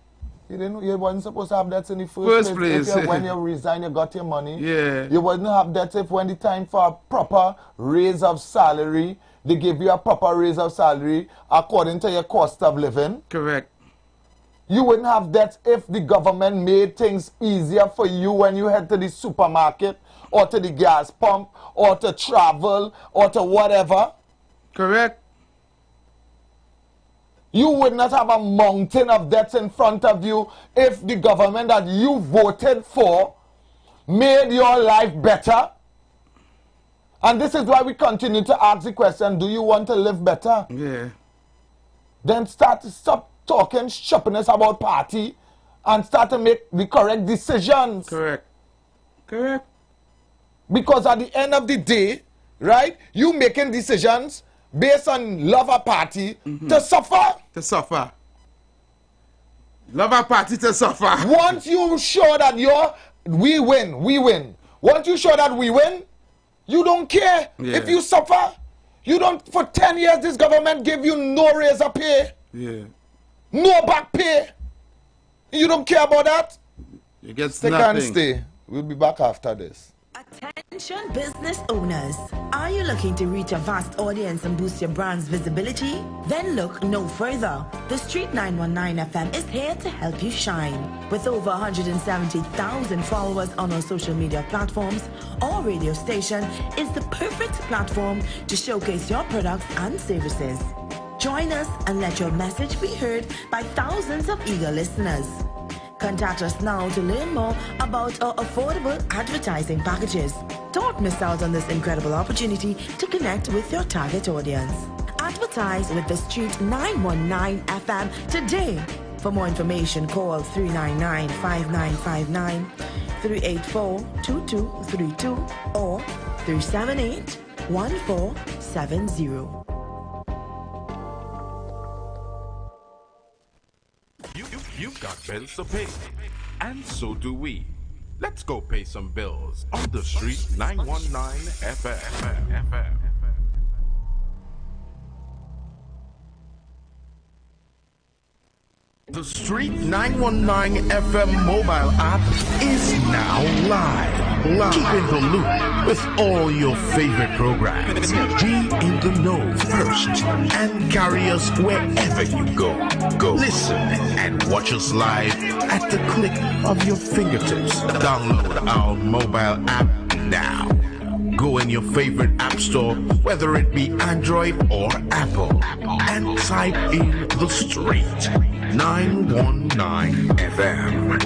You wasn't supposed to have debts in the first place. When you resign, you got your money. Yeah. You wouldn't have debts if when the time for a proper raise of salary, they give you a proper raise of salary according to your cost of living. Correct. You wouldn't have debts if the government made things easier for you when you head to the supermarket or to the gas pump or to travel or to whatever. Correct. You would not have a mountain of debts in front of you if the government that you voted for made your life better. And this is why we continue to ask the question, do you want to live better? Yeah. Then stop talking shoppiness about party and start to make the correct decisions. Correct. Because at the end of the day, right, you making decisions based on love a party to suffer. To suffer. Love a party to suffer. Once you show that we win. Once you show that we win, you don't care if you suffer. You don't, for 10 years, this government give you no raise of pay. Yeah. No back pay. You don't care about that? You get Stick nothing. and stay. We'll be back after this. Attention business owners. Are you looking to reach a vast audience and boost your brand's visibility? Then look no further. The Street 919 FM is here to help you shine. With over 170,000 followers on our social media platforms, our radio station is the perfect platform to showcase your products and services. Join us and let your message be heard by thousands of eager listeners. Contact us now to learn more about our affordable advertising packages. Don't miss out on this incredible opportunity to connect with your target audience. Advertise with the Street 919 FM today. For more information, call 399-5959, 384-2232 or 378-1470. You've got bills to pay, and so do we. Let's go pay some bills on the Street 919 FM. The Street 919 FM mobile app is now live. Keep in the loop with all your favorite programs. Be in the know first and carry us wherever you go. Listen and watch us live at the click of your fingertips. Download our mobile app now. Go in your favorite app store, whether it be Android or Apple, and type in The Street 919 FM.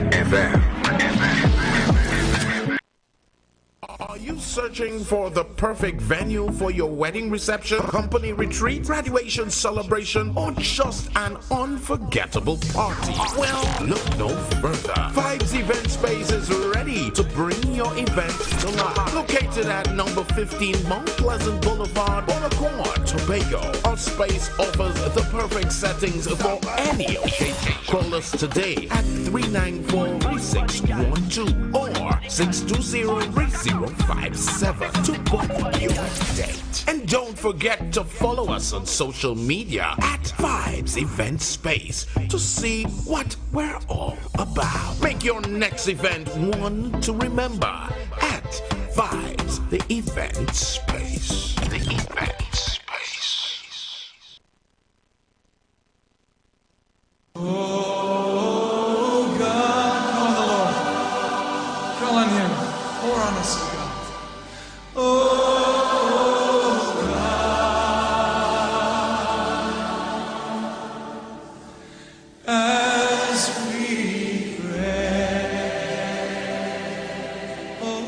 Are you searching for the perfect venue for your wedding reception, company retreat, graduation celebration, or just an unforgettable party? Well, look no further. Vibes Event Space is ready to bring your event to life. Located at number 15 Mount Pleasant Boulevard, Bonaccord, Tobago. Our space offers the perfect settings for any occasion. Call us today at 394-3612 or 620-3057 to book your date. And don't forget to follow us on social media at Vibes Event Space to see what we're all about. Make your next event one to remember at Vibes the Event Space. The Event Space. Oh God, call on the Lord. Call on Him. Pour on us, God. Oh God, as we pray. Oh.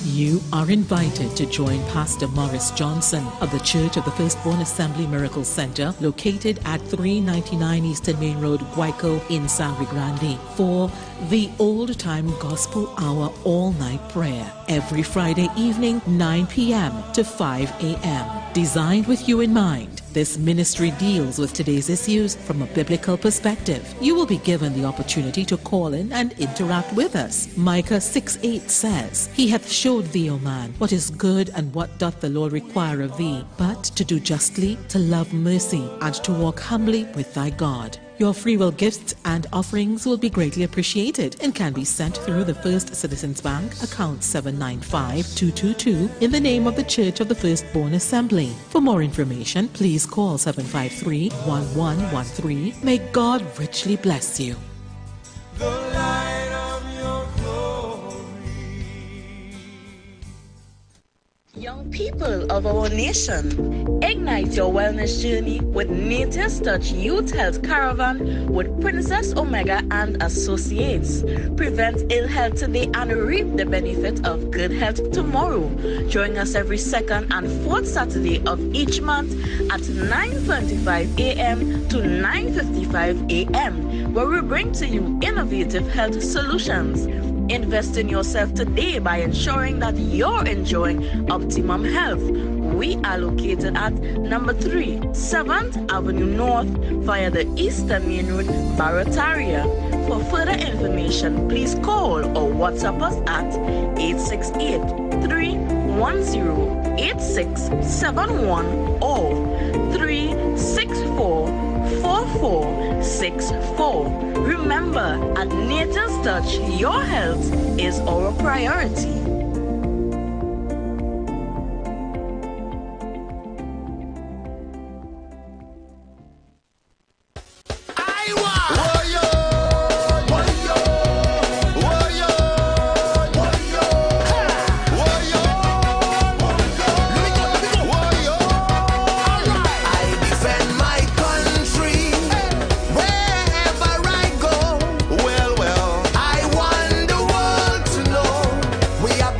You are invited to join Pastor Morris Johnson of the Church of the Firstborn Assembly Miracle Center, located at 399 Eastern Main Road, Guayco in Sangre Grande, for the Old Time Gospel Hour all-night prayer every Friday evening, 9 p.m. to 5 a.m. Designed with you in mind, this ministry deals with today's issues from a biblical perspective. You will be given the opportunity to call in and interact with us. Micah 6:8 says, He hath showed thee, O man, what is good and what doth the Lord require of thee, but to do justly, to love mercy, and to walk humbly with thy God. Your free will gifts and offerings will be greatly appreciated and can be sent through the First Citizens Bank, account 795-222, in the name of the Church of the Firstborn Assembly. For more information, please call 753-1113. May God richly bless you. The light of your Young people of our nation, ignite your wellness journey with Nature's Touch Youth Health Caravan with Princess Omega and Associates. Prevent ill health today and reap the benefit of good health tomorrow. Join us every second and fourth Saturday of each month at 9:25 a.m. to 9:55 a.m., where we bring to you innovative health solutions. Invest in yourself today by ensuring that you're enjoying optimum health. We are located at number 3, 7th Avenue North via the Eastern Main Road, Barataria. For further information, please call or WhatsApp us at 868-310-8671 or 364-4 2464. Remember, at Nature's Touch, your health is our priority. We have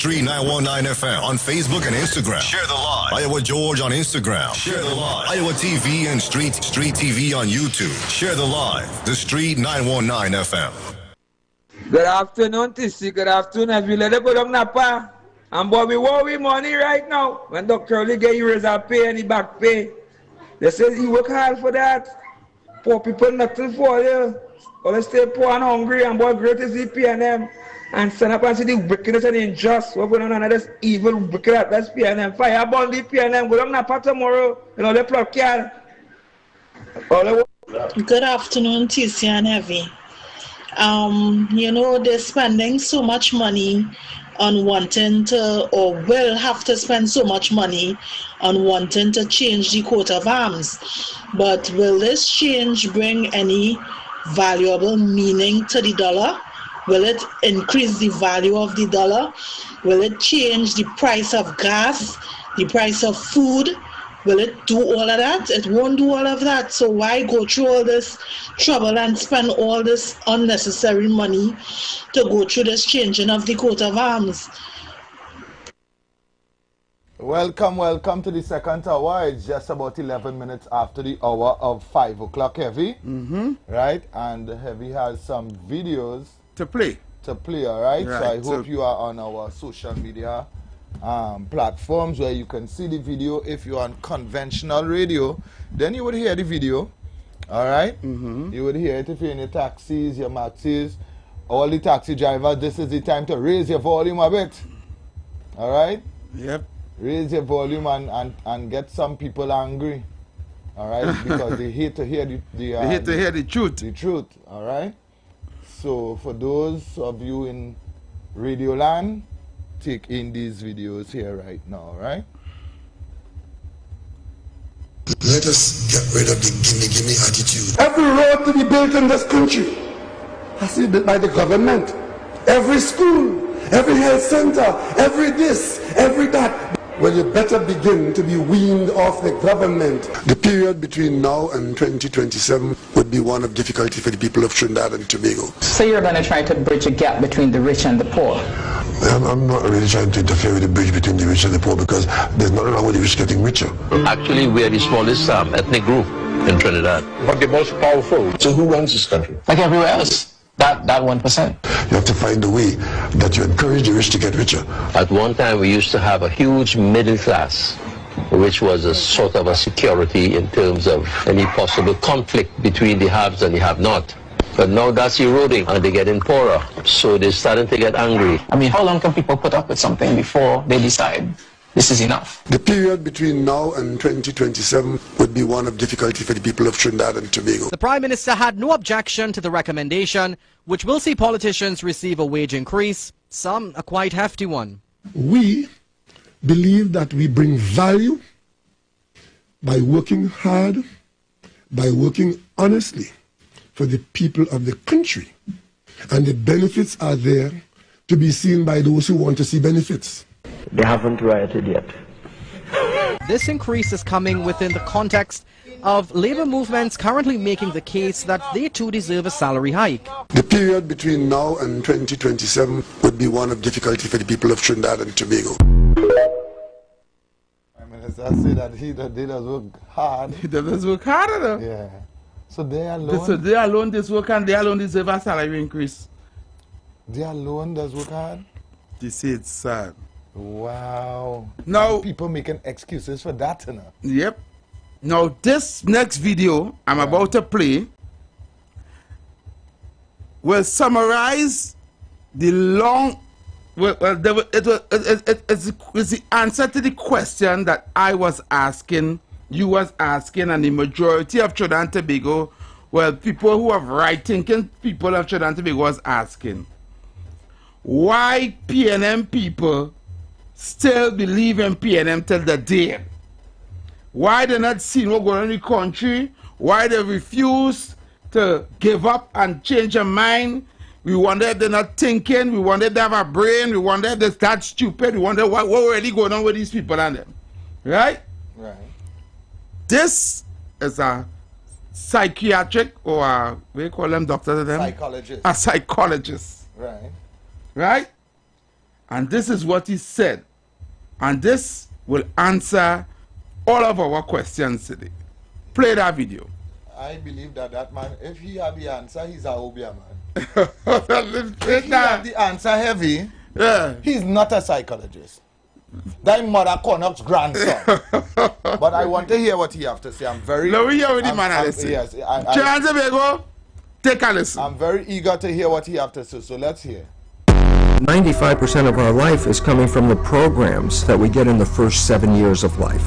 Street 919 FM on Facebook and Instagram. Share the live. Iowa George on Instagram. Share the live. Iowa TV and Street TV on YouTube. Share the live. The Street 919 FM. Good afternoon, TC. Good afternoon, as we let it go down Napa. And boy, we worry money right now. When Dr. Oli get you result pay and the back pay. They say he work hard for that. Poor people nothing for you. Or they stay poor and hungry, and boy, great is the PNM. And stand up and see the wickedness and the unjust. What's going on this evil wicked at that's PNM. Fire burn the PNM. Go down Napa tomorrow. You know, they pluck y'all. Good afternoon, TC and Heavy. You know, they're spending so much money on wanting to, or will have to spend so much money on wanting to change the coat of arms. But will this change bring any valuable meaning to the dollar? Will it increase the value of the dollar? Will it change the price of gas, the price of food? Will it do all of that? It won't do all of that. So why go through all this trouble and spend all this unnecessary money to go through this changing of the coat of arms? Welcome to the second hour. It's just about 11 minutes after the hour of 5 o'clock, Heavy. Right? And Heavy has some videos to play, all right? Right, so I hope you are on our social media platforms where you can see the video. If you're on conventional radio, then you would hear the video, all right? You would hear it if you're in your taxis, your maxis, all the taxi drivers. This is the time to raise your volume a bit, all right? Yep. Raise your volume and get some people angry, all right? Because they hate to hear they hate to hear the truth. The truth, all right? So for those of you in Radio Land, take in these videos here right now, right? Let us get rid of the gimme attitude. Every road to be built in this country has to be built by the government. Every school, every health center, every this, every that. Well, you better begin to be weaned off the government. The period between now and 2027 would be one of difficulty for the people of Trinidad and Tobago. So you're going to try to bridge a gap between the rich and the poor? I'm not really trying to interfere with the bridge between the rich and the poor, because there's nothing wrong with the rich getting richer. Actually, we are the smallest ethnic group in Trinidad, but the most powerful. So who runs this country? Like everywhere else. That 1%. You have to find a way that you encourage the rich to get richer. At one time, we used to have a huge middle class, which was a sort of a security in terms of any possible conflict between the haves and the have-not. But now that's eroding and they're getting poorer, so they're starting to get angry. I mean, how long can people put up with something before they decide this is enough? The period between now and 2027 would be one of difficulty for the people of Trinidad and Tobago. The Prime Minister had no objection to the recommendation, which will see politicians receive a wage increase, some a quite hefty one. We believe that we bring value by working hard, by working honestly for the people of the country. And the benefits are there to be seen by those who want to see benefits. They haven't rioted yet. This increase is coming within the context of labor movements currently making the case that they too deserve a salary hike. The period between now and 2027 would be one of difficulty for the people of Trinidad and Tobago. I mean, as I say that he does work hard. He does work harder though. Yeah. So they alone. So they alone this work and they alone deserve a salary increase. They alone does work hard. This is sad. Wow. Now people making excuses for that, you know. Yep. Now this next video I'm about to play will summarize the long. It's the answer to the question that I was asking, you was asking, and the majority of Trinidad and Tobago, well, people who have right-thinking people of Trinidad and Tobago was asking. Why PNM people still believe in PNM till the day? Why they not see what's going on in the country? Why they refuse to give up and change their mind? We wonder if they're not thinking. We wonder if they have a brain. We wonder if they're that stupid. We wonder what really going on with these people and them. Right? Right. This is a psychiatric or a, what do you call them, doctors of them? Psychologist. A psychologist. Right. Right? And this is what he said. And this will answer all of our questions today. Play that video. I believe that that man, if he had the answer, he's a Obia man. If he had the answer heavy, he's not a psychologist. That mother Connacht's grandson. But I want to hear what he have to say. I'm very... Let me hear what the man has to say. Yes. Take a listen. I'm very eager to hear what he have to say, so let's hear. 95% of our life is coming from the programs that we get in the first 7 years of life.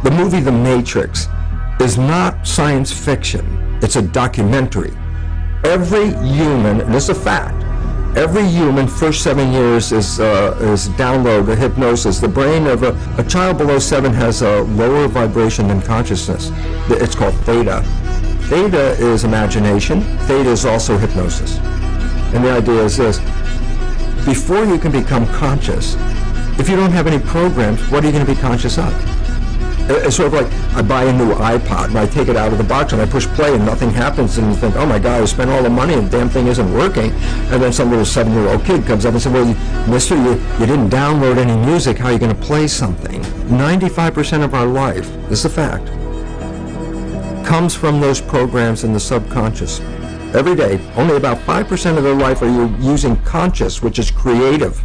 The movie The Matrix is not science fiction. It's a documentary. Every human, and this is a fact, every human first 7 years is download hypnosis. The brain of a child below 7 has a lower vibration than consciousness. It's called theta. Theta is imagination. Theta is also hypnosis. And the idea is this: before you can become conscious, if you don't have any programs, what are you going to be conscious of? It's sort of like I buy a new iPod and I take it out of the box and I push play and nothing happens, and you think, oh my God, I spent all the money and the damn thing isn't working. And then some little 7-year-old kid comes up and says, well, mister, you didn't download any music. How are you going to play something? 95% of our life, this is a fact, comes from those programs in the subconscious. Every day, only about 5% of their life are you using conscious, which is creative.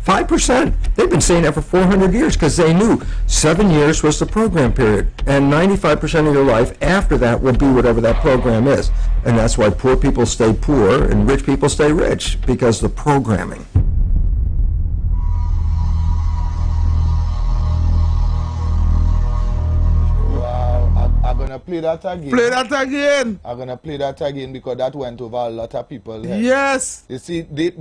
5%. They've been saying that for 400 years because they knew 7 years was the program period. And 95% of your life after that will be whatever that program is. And that's why poor people stay poor and rich people stay rich, because the programming. I'm going to play that again. Play that again. I'm going to play that again because that went over a lot of people. Yes. You see, they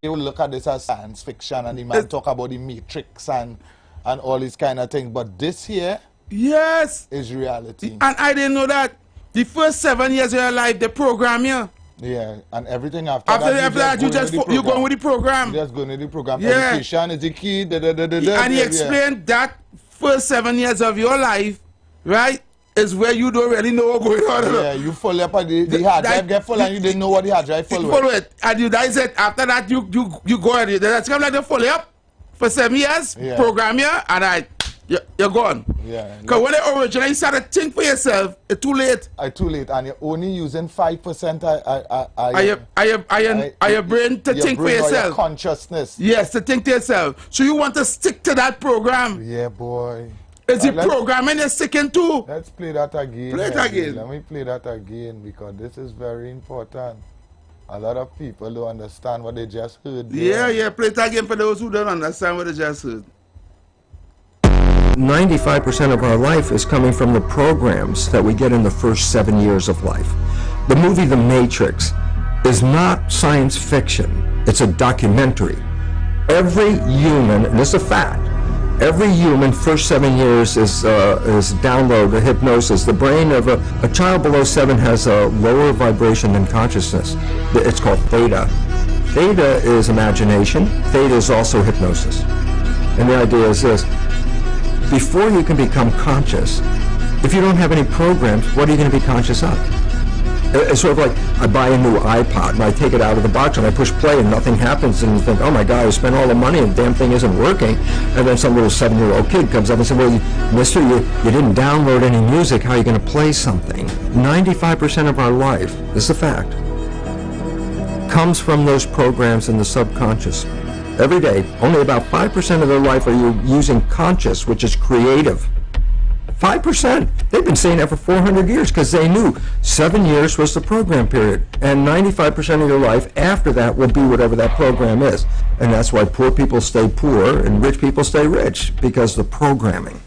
will look at this as science fiction, and the man talk about the Matrix and all these kind of things. But this here is reality. And I didn't know that. The first 7 years of your life, they program you. Yeah, and everything after that, you going with the program. You just going with the program. Yeah. Education is the key. And he explained that first 7 years of your life, right, is where you don't really know what's going on. Yeah, you full up at the hard drive get full and you didn't know what the hard drive full with. Follow it. And you guys said after that you go at it. That's kind of like they follow up for 7 years, program you, and you're gone. Yeah. Because when they originally started to think for yourself, it's too late. It's too late, and you're only using 5% of your brain to think for yourself. Your consciousness. Yes, to think to yourself. So you want to stick to that program. Yeah, boy. Is the programming you're sticking to? Let's play that again. Play it again. Let me play that again because this is very important. A lot of people don't understand what they just heard. Yeah, play it again for those who don't understand what they just heard. 95% of our life is coming from the programs that we get in the first 7 years of life. The movie The Matrix is not science fiction. It's a documentary. Every human, and this is a fact, every human first 7 years is download hypnosis. The brain of a child below 7 has a lower vibration than consciousness. It's called theta. Theta is imagination. Theta is also hypnosis. And the idea is this: before you can become conscious, if you don't have any programs, what are you going to be conscious of? It's sort of like I buy a new iPod and I take it out of the box and I push play and nothing happens, and you think, oh my God, I spent all the money and the damn thing isn't working. And then some little 7-year-old kid comes up and says, well, mister, you didn't download any music. How are you going to play something? 95% of our life, this is a fact, comes from those programs in the subconscious. Every day, only about 5% of their life are you using conscious, which is creative. 5%. They've been saying that for 400 years because they knew 7 years was the program period. And 95% of your life after that will be whatever that program is. And that's why poor people stay poor and rich people stay rich, because the programming.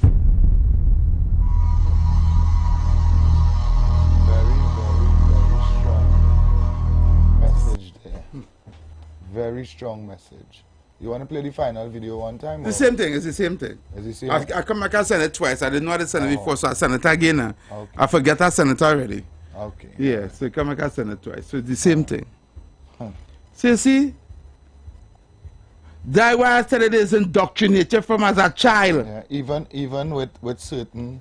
Very strong message. You want to play the final video one time? The same thing. It's the same thing. Is the same? I come back and send it twice. I didn't know how to send it before, so I sent it again now. Okay. I forget I sent it already. Okay. Yeah, so come back and send it twice. So it's the same thing. So you see? That's why I said it is indoctrinated from as a child. Yeah, even with certain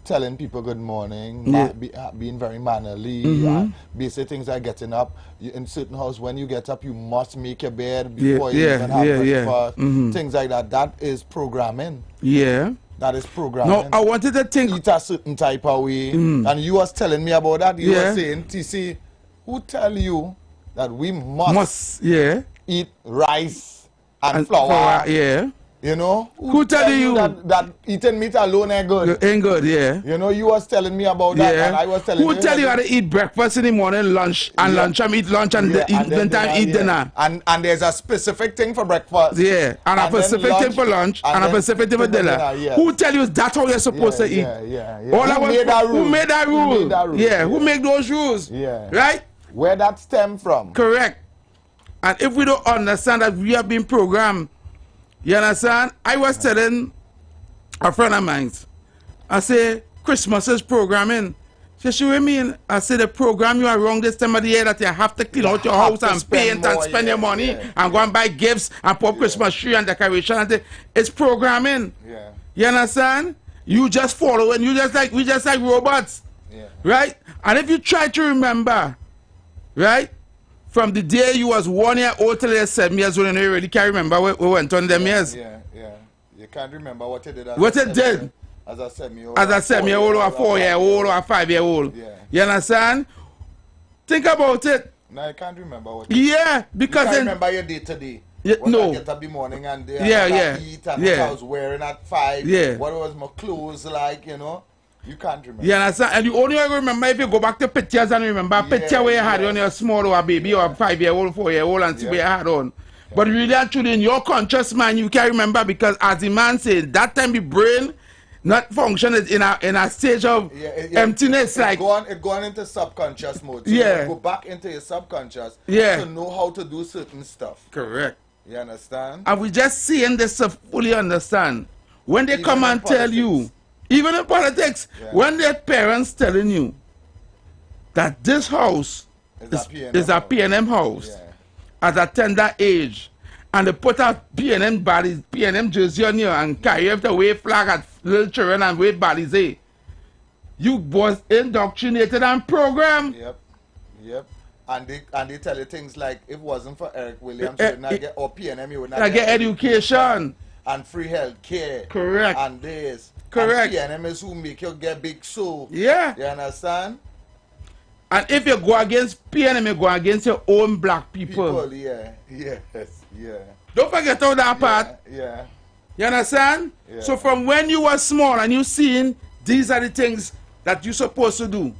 telling people good morning, Yeah. being very mannerly, basic things like getting up. In certain house, when you get up, you must make your bed before you even have breakfast. Things like that. That is programming. Yeah. That is programming. No, I wanted to think. Eat a certain type of way. And you was telling me about that. You were saying, TC, who tell you that we must eat rice and flour? Yeah. You know? Who tell you that eating meat alone ain't good? Ain't good, yeah. You know, you was telling me about that, and I was telling you. Who tell you how to eat breakfast in the morning, lunch, and lunchtime eat lunch, and then time eat dinner? And there's a specific thing for breakfast. Yeah, and a specific thing for lunch, and a specific thing for dinner. Who tell you that's how you're supposed to eat? Who made that rule? Who made that rule? Yeah, who make those rules? Yeah. Right? Where that stem from? Correct. And if we don't understand that we have been programmed, you understand? I was telling a friend of mine, I say, Christmas is programming. She said, what you mean? I said, the program you are wrong this time of the year that you have to clean out your house and paint and spend your money and go and buy gifts and put Christmas tree and decoration. And it's programming. Yeah. You understand? You just follow and we just like robots. Yeah. Right? And if you try to remember, right? From the day you was 1 year old till you're 7 years old, and you really can't remember what went on them years. Yeah. You can't remember what it did. As a 7-year-old. As a 7-year-old or a 4-year-old or a 5-year-old. Yeah. You understand? Think about it. No, I can't remember what. Yeah, because you can't remember your day to day. Yeah, what no. I get up in the morning and eat and what I was wearing at 5. Yeah. What was my clothes like, you know? You can't remember. You understand? And you only remember if you go back to pictures and remember a picture where you had on your small or a baby or a 5-year-old, 4-year-old and see where you had on. But really actually in your conscious mind you can't remember because as the man said, that time the brain not function is in a stage of emptiness. It going into subconscious mode. So you go back into your subconscious to know how to do certain stuff. Correct. You understand? And we just seeing this to fully understand. When they come and tell you, even in politics, when their parents telling you that this house is a P&M house at a tender age, and they put a P&M jersey on you and carry up the wave flag at little children and wave balize, you was indoctrinated and programmed. Yep. And they tell you things like, if it wasn't for Eric Williams, you would not get, or P&M, you would not get education. And free health care. Correct. And this. Correct. And P&M is who make you get big so. Yeah. You understand? And if you go against P&M, you go against your own black people. Yeah. Don't forget all that part. Yeah. You understand? Yeah. So from when you were small and you seen these are the things that you're supposed to do.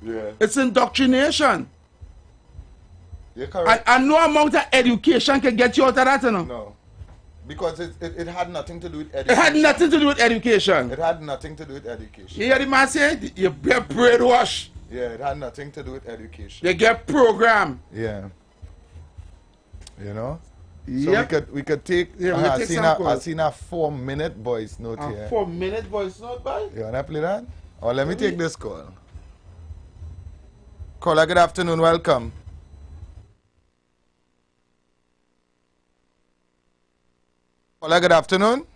Yeah. It's indoctrination. You're correct. And no amount of education can get you out of that, you know? No. Because it had nothing to do with education. It had nothing to do with education. It had nothing to do with education. You hear the man say? You get brainwashed. Yeah, it had nothing to do with education. You get programmed. Yeah. You know? Yep. So we could take, I seen a 4-minute voice note here. 4-minute voice note, boy? You wanna play that? Or let me take this call. Caller, good afternoon, welcome. Caller, good afternoon.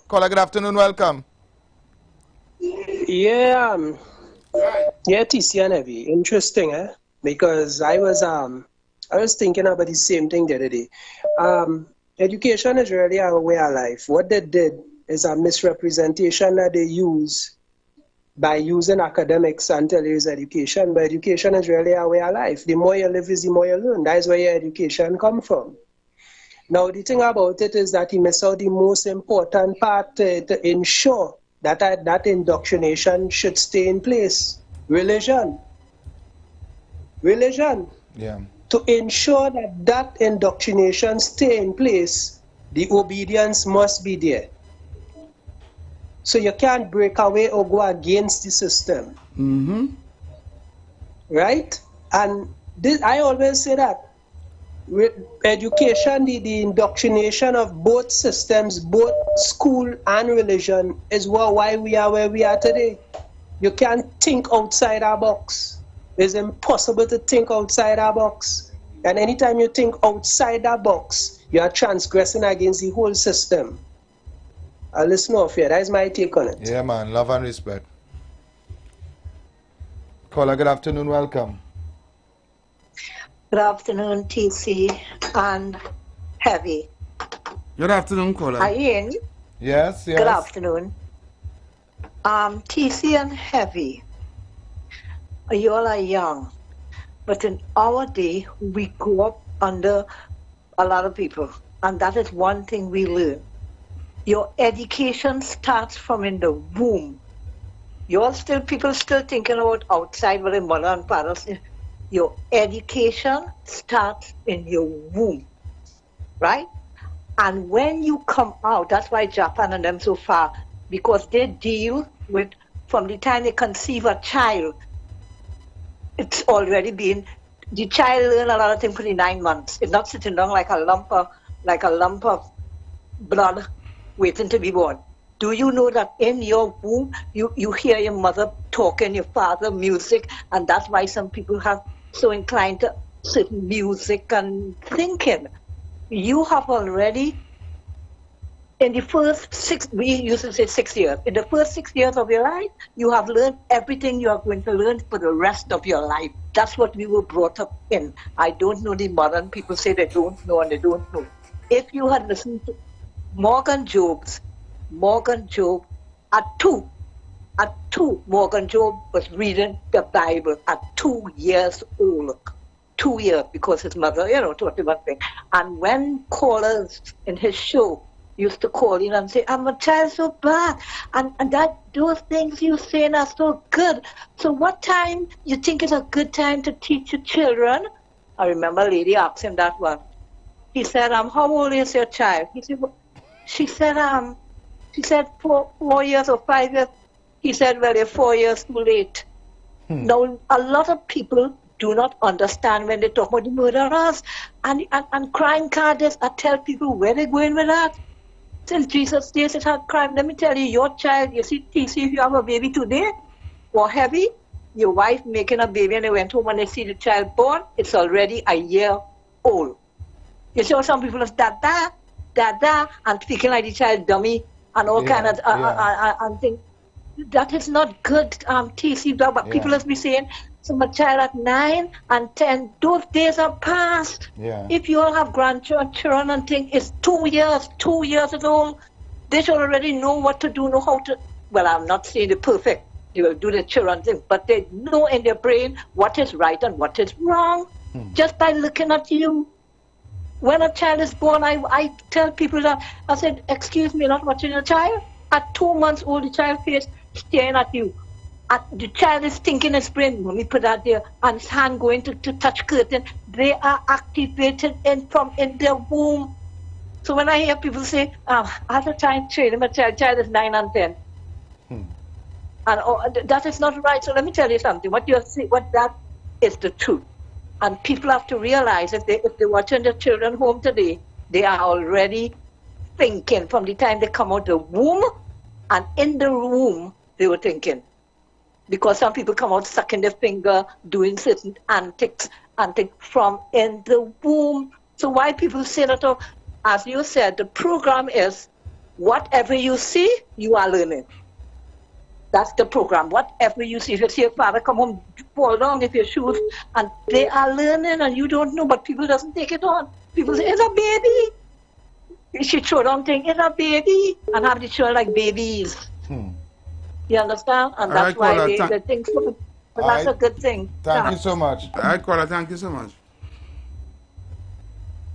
Caller, good afternoon, welcome. Yeah, TC and Heavy. Interesting, eh? Because I was thinking about the same thing the other day. Education is really our way of life. What they did is a misrepresentation that they use by using academics and tell you it's education. But education is really our way of life. The more you live is the more you learn. That is where your education comes from. Now, the thing about it is that he missed out the most important part to ensure that that indoctrination should stay in place. Religion. Yeah. To ensure that that indoctrination stay in place, the obedience must be there. So you can't break away or go against the system. Mm-hmm. Right? And this, I always say that with education, the indoctrination of both systems, both school and religion, is why we are where we are today. You can't think outside our box. It's impossible to think outside our box. And anytime you think outside that box, you are transgressing against the whole system. I'll listen off here. That is my take on it. Yeah, man. Love and respect. Caller, good afternoon. Welcome. Good afternoon, TC and Heavy. Good afternoon, caller. Are you in? Yes, yes. Good afternoon. TC and Heavy, you all are young, but in our day, we grew up under a lot of people, and that is one thing we learn. Your education starts from in the womb. People still thinking about outside what their mother and father say. Your education starts in your womb, right? And when you come out, that's why Japan and them so far, because they deal with, from the time they conceive a child, it's already been, the child learn a lot of things for the 9 months. It's not sitting down like a lump of blood waiting to be born. Do you know that in your womb, you hear your mother talking, your father, music, and that's why some people have so inclined to certain music and thinking. You have already, in the first 6, we used to say 6 years, in the first 6 years of your life, you have learned everything you are going to learn for the rest of your life. That's what we were brought up in. I don't know the modern people say they don't know and they don't know. If you had listened to Morgan Job at 2, Morgan Job was reading the Bible at 2 years old. 2 years, because his mother, taught him one thing. And when callers in his show used to call in and say, I'm a child so bad, and those things you saying are so good. So what time you think is a good time to teach your children? I remember a lady asked him that one. He said, how old is your child? He said, she said 4 years or 5 years. He said, well, you're 4 years too late. Now, a lot of people do not understand when they talk about the murderers and crime cards. I tell people where they're going with that. Since Jesus says it had crime, let me tell you, your child, you see, TC, if you have a baby today, or Heavy, your wife making a baby and they went home and they see the child born, it's already a year old. You see how some people are dada, and speaking like the child dummy and all kind of and things. That is not good, TC, but people must be saying, so my child at 9 and 10, those days are past. Yeah. If you all have grandchildren and think it's 2 years old, they should already know what to do, know how to, well, I'm not saying they're perfect, they will do the children thing, but they know in their brain what is right and what is wrong, just by looking at you. When a child is born, I tell people that, I said, excuse me, not watching your child. At 2 months old, the child face staring at you. The child is thinking his brain, let me put that there, and his hand going to touch curtain. They are activated from in their womb. So when I hear people say, I have a time training, my child is 9 and 10. And that is not right. So let me tell you something. What that is the truth. And people have to realize if they're watching their children home today, they are already thinking from the time they come out the womb, and in the womb they were thinking. Because some people come out sucking their finger, doing certain antics from in the womb. So why people say that, as you said, the program is whatever you see, you are learning. That's the program. Whatever you see, if you see your father come home, fall down with your shoes, and they are learning and you don't know, but people doesn't take it on. People say, it's a baby. She throw down thing, it's a baby, and have the children like babies. You understand? And that's why they think so. But that's a good thing. Thank you so much. All right, caller, thank you so much.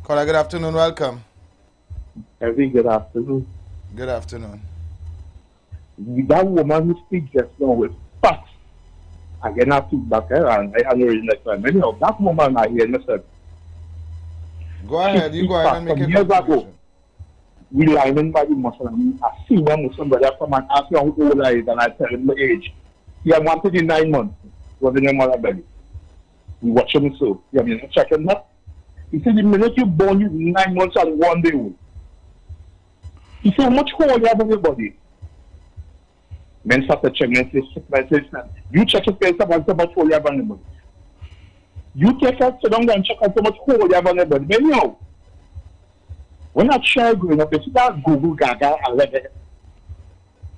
Caller, good afternoon, welcome. Very good afternoon. Good afternoon. That woman who speaks just now with facts. I get her feedback, and I have no reason to explain. Anyhow, that woman I hear, listen. Go ahead, you go ahead and make it. Years ago, we lining by the Muslim, a senior Muslim brother come and ask me how old I is, and I tell him my age. He had 139 months, was in your mother belly. We watch him so. You have been checking that? He said, the minute you born, you 9 months and 1 day old. He said, how much hole you have in your body? Men start to check and say, you check your face up and say, how much hole you have in your body? You take us to down and check out how much hole you have on the body. But no. When a child growing up, if you start Google Gaga and let it,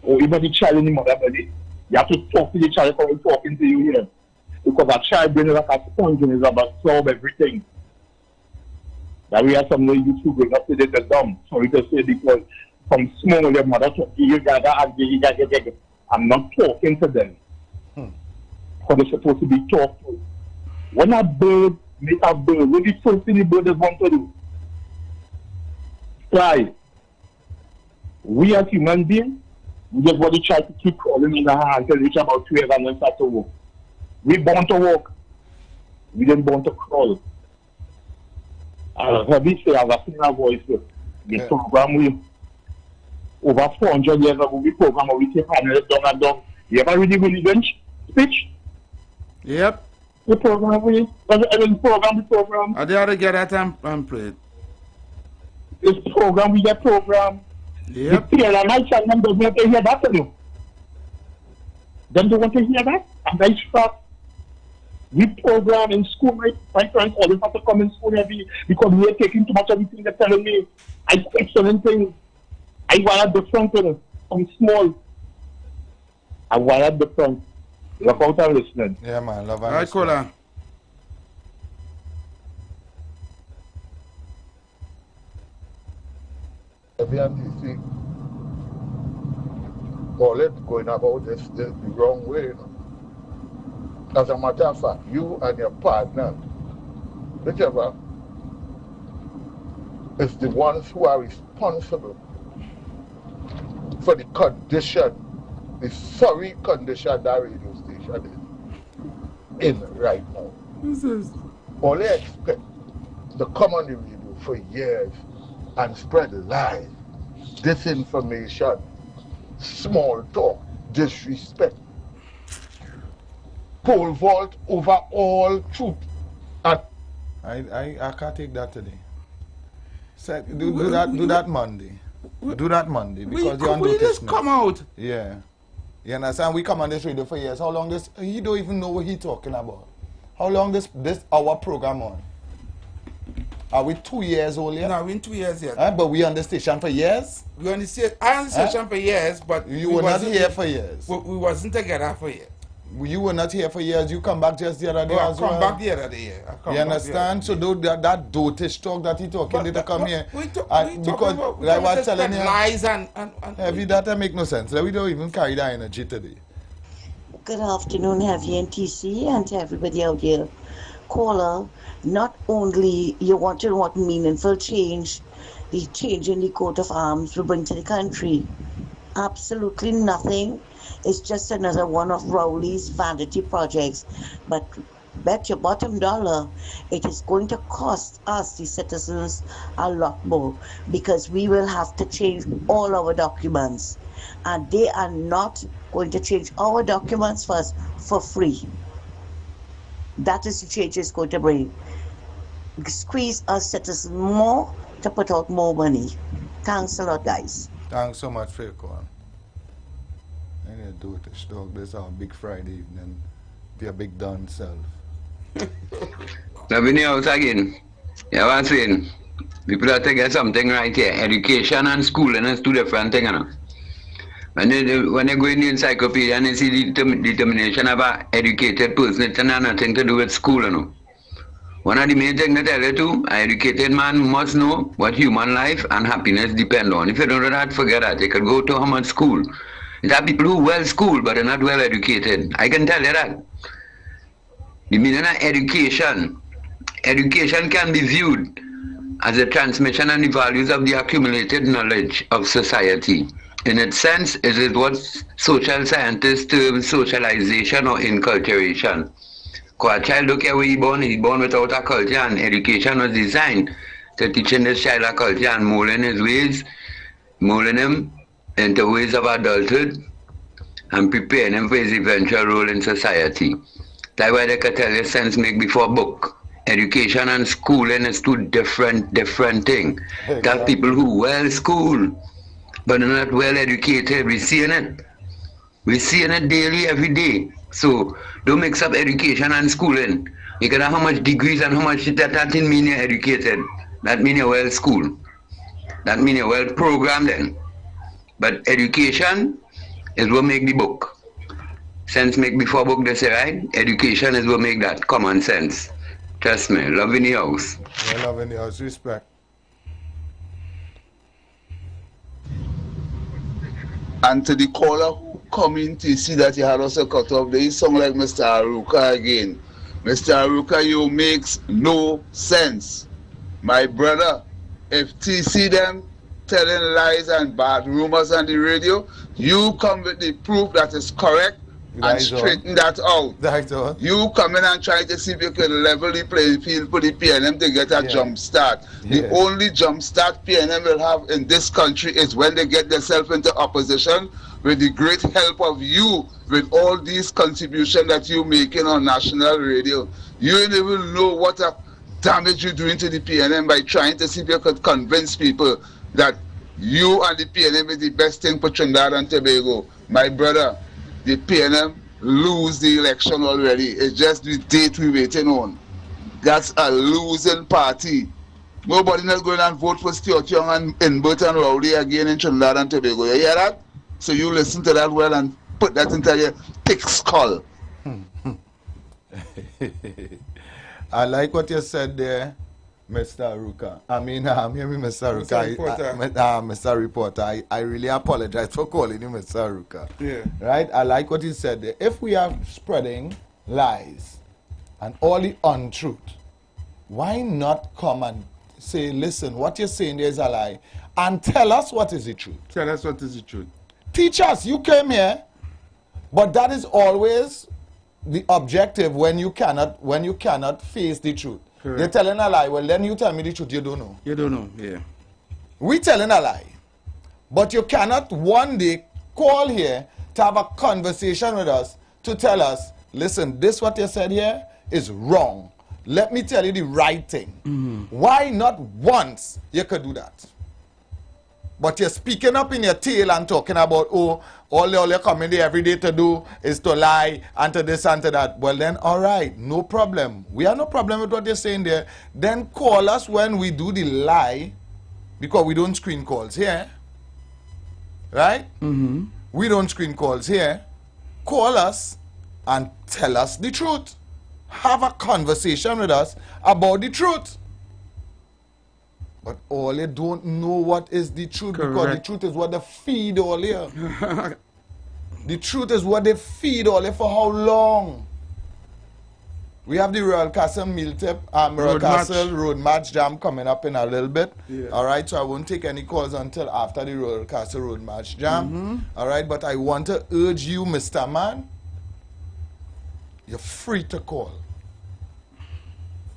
or even the child in the mother body, you have to talk to the child before talking to you here. Because a child brain is like a sponge and is about to absorb everything. That we have some used to growing up today, they're dumb. Sorry to say, because from small, your mother talk to you, Gaga, and Gaga. I'm not talking to them. Because they're supposed to be talked to. When a bird make a bird, what is the first thing the bird is want to do? Fly. We as human beings, we just want to try to keep crawling in the hand until we reach about 12 and then start to walk. We born to walk. We didn't born to crawl. As we say, as a singer voice, the program we over 400 years ago, we program we take panels down and down. You ever read the Willie Bench speech? Yep. The program we program. I did to get that and play it. This program we get program. Yep. The PLM and them don't want to hear that to you. Them don't want to hear that. And that's fact. We program in school, my friends always have to come in school every because we are taking too much of everything they're telling me. I question things. I wired different things. I'm small. I wired different. Look out and listening. Yeah, man. Love and all right, Kola. WMTC, Paulette going about this the wrong way. You know? As a matter of fact, you and your partner, whichever, is the ones who are responsible for the condition, the sorry condition that radio station is in right now. All they expect to come on the radio for years and spread lies, disinformation, small talk, disrespect, pole vault over all truth. And I can't take that today. So do that Monday. Do that Monday because you're on we just now. Come out. Yeah. You understand? We come on this radio for years. How long this? He don't even know what he talking about. How long this our program on? Are we 2 years old yet? No, we're in 2 years yet. But we on the station for years? We on the station. I on the station for years, but you were not here for years. We wasn't together for years. You were not here for years. You come back just the other day as well. I come back the other day. You understand? So that dotish talk that he talking, did come here. Because I was telling you, lies and Heavy, that make no sense. We don't even carry that energy today. Good afternoon, Heavy and TC, and to everybody out here. Caller, not only you want to know what meaningful change the change in the coat of arms will bring to the country. Absolutely nothing. It's just another one of Rowley's vanity projects. But bet your bottom dollar it is going to cost us, the citizens, a lot more because we will have to change all our documents. And they are not going to change our documents for us for free. That is the change it's going to bring. Squeeze us citizens more to put out more money. Thanks a lot, guys. Thanks so much for your call. I need to do this dog. This is our big Friday evening. Be a big done self. Now we out again. You know what I'm saying? People have to get something right here. Education and schooling is two different things, you know. When they go in the encyclopedia and they see the determination of an educated person, it has nothing to do with school, you know. One of the main things they tell you too, an educated man must know what human life and happiness depend on. If you don't know that, forget that. You could go to how much school. There are people who are well schooled but are not well educated. I can tell you that. The meaning of education can be viewed as a transmission and the values of the accumulated knowledge of society. In its sense, it is what social scientists term socialization or inculturation. Because a child look at where he's born without a culture, and education was designed to teaching this child a culture and molding his ways, molding him into ways of adulthood and preparing him for his eventual role in society. That's why they can tell you sense make before book. Education and schooling is two different things. There are people who well schooled but are not well educated. We're seeing it. We're seeing it daily, every day. So don't mix up education and schooling. You can have how much degrees and how much that didn't mean you're educated. That mean you're well schooled. That mean you're well programmed then. But education is what make the book. Sense make before book, they say, right? Education is what make that common sense. Trust me, love in the house. Yeah, love in the house, respect. And to the caller who come in to see that you had also cut off, they sound like Mr. Aruka again. Mr. Aruka, you makes no sense. My brother, if TC them telling lies and bad rumors on the radio, you come with the proof that is correct and straighten that out. You come in and try to see if you can level the playing field for the PNM to get a jump start. The only jump start PNM will have in this country is when they get themselves into opposition with the great help of you with all these contributions that you're making on national radio. You ain't even know what a damage you're doing to the PNM by trying to see if you could convince people that you and the PNM is the best thing for Trinidad and Tobago. My brother, the PNM lose the election already. It's just the date we're waiting on. That's a losing party. Nobody not going and vote for Stuart Young and Inbert and Rowley again in Trinidad and Tobago. You hear that? So you listen to that well and put that into your thick skull. I like what you said there, Mr. Aruka. I mean, hear me, Mr. Aruka. Mr. Reporter, I really apologize for calling you Mr. Aruka. Yeah. Right? I like what he said there. If we are spreading lies and all the untruth, why not come and say, listen, what you're saying there is a lie, and tell us what is the truth? Tell us what is the truth. Teach us. You came here, but that is always the objective when you cannot face the truth. Correct. You're telling a lie. Well, then you tell me the truth. You don't know. You don't know, yeah. We telling a lie. But you cannot one day call here to have a conversation with us to tell us, listen, this what you said here is wrong. Let me tell you the right thing. Why not once you could do that? But you're speaking up in your tail and talking about, oh, all you're coming there every day to do is to lie and to this and to that. Well then, all right, no problem. We have no problem with what you're saying there. Then call us when we do the lie, because we don't screen calls here. Right? We don't screen calls here. Call us and tell us the truth. Have a conversation with us about the truth. But all you don't know what is the truth. Correct. Because the truth is what they feed all here. The truth is what they feed all here for how long? We have the Royal Castle Meal Tip, Royal Castle Road March Jam coming up in a little bit. Yeah. All right, so I won't take any calls until after the Royal Castle Road March Jam. All right, but I want to urge you, Mr. Man, you're free to call.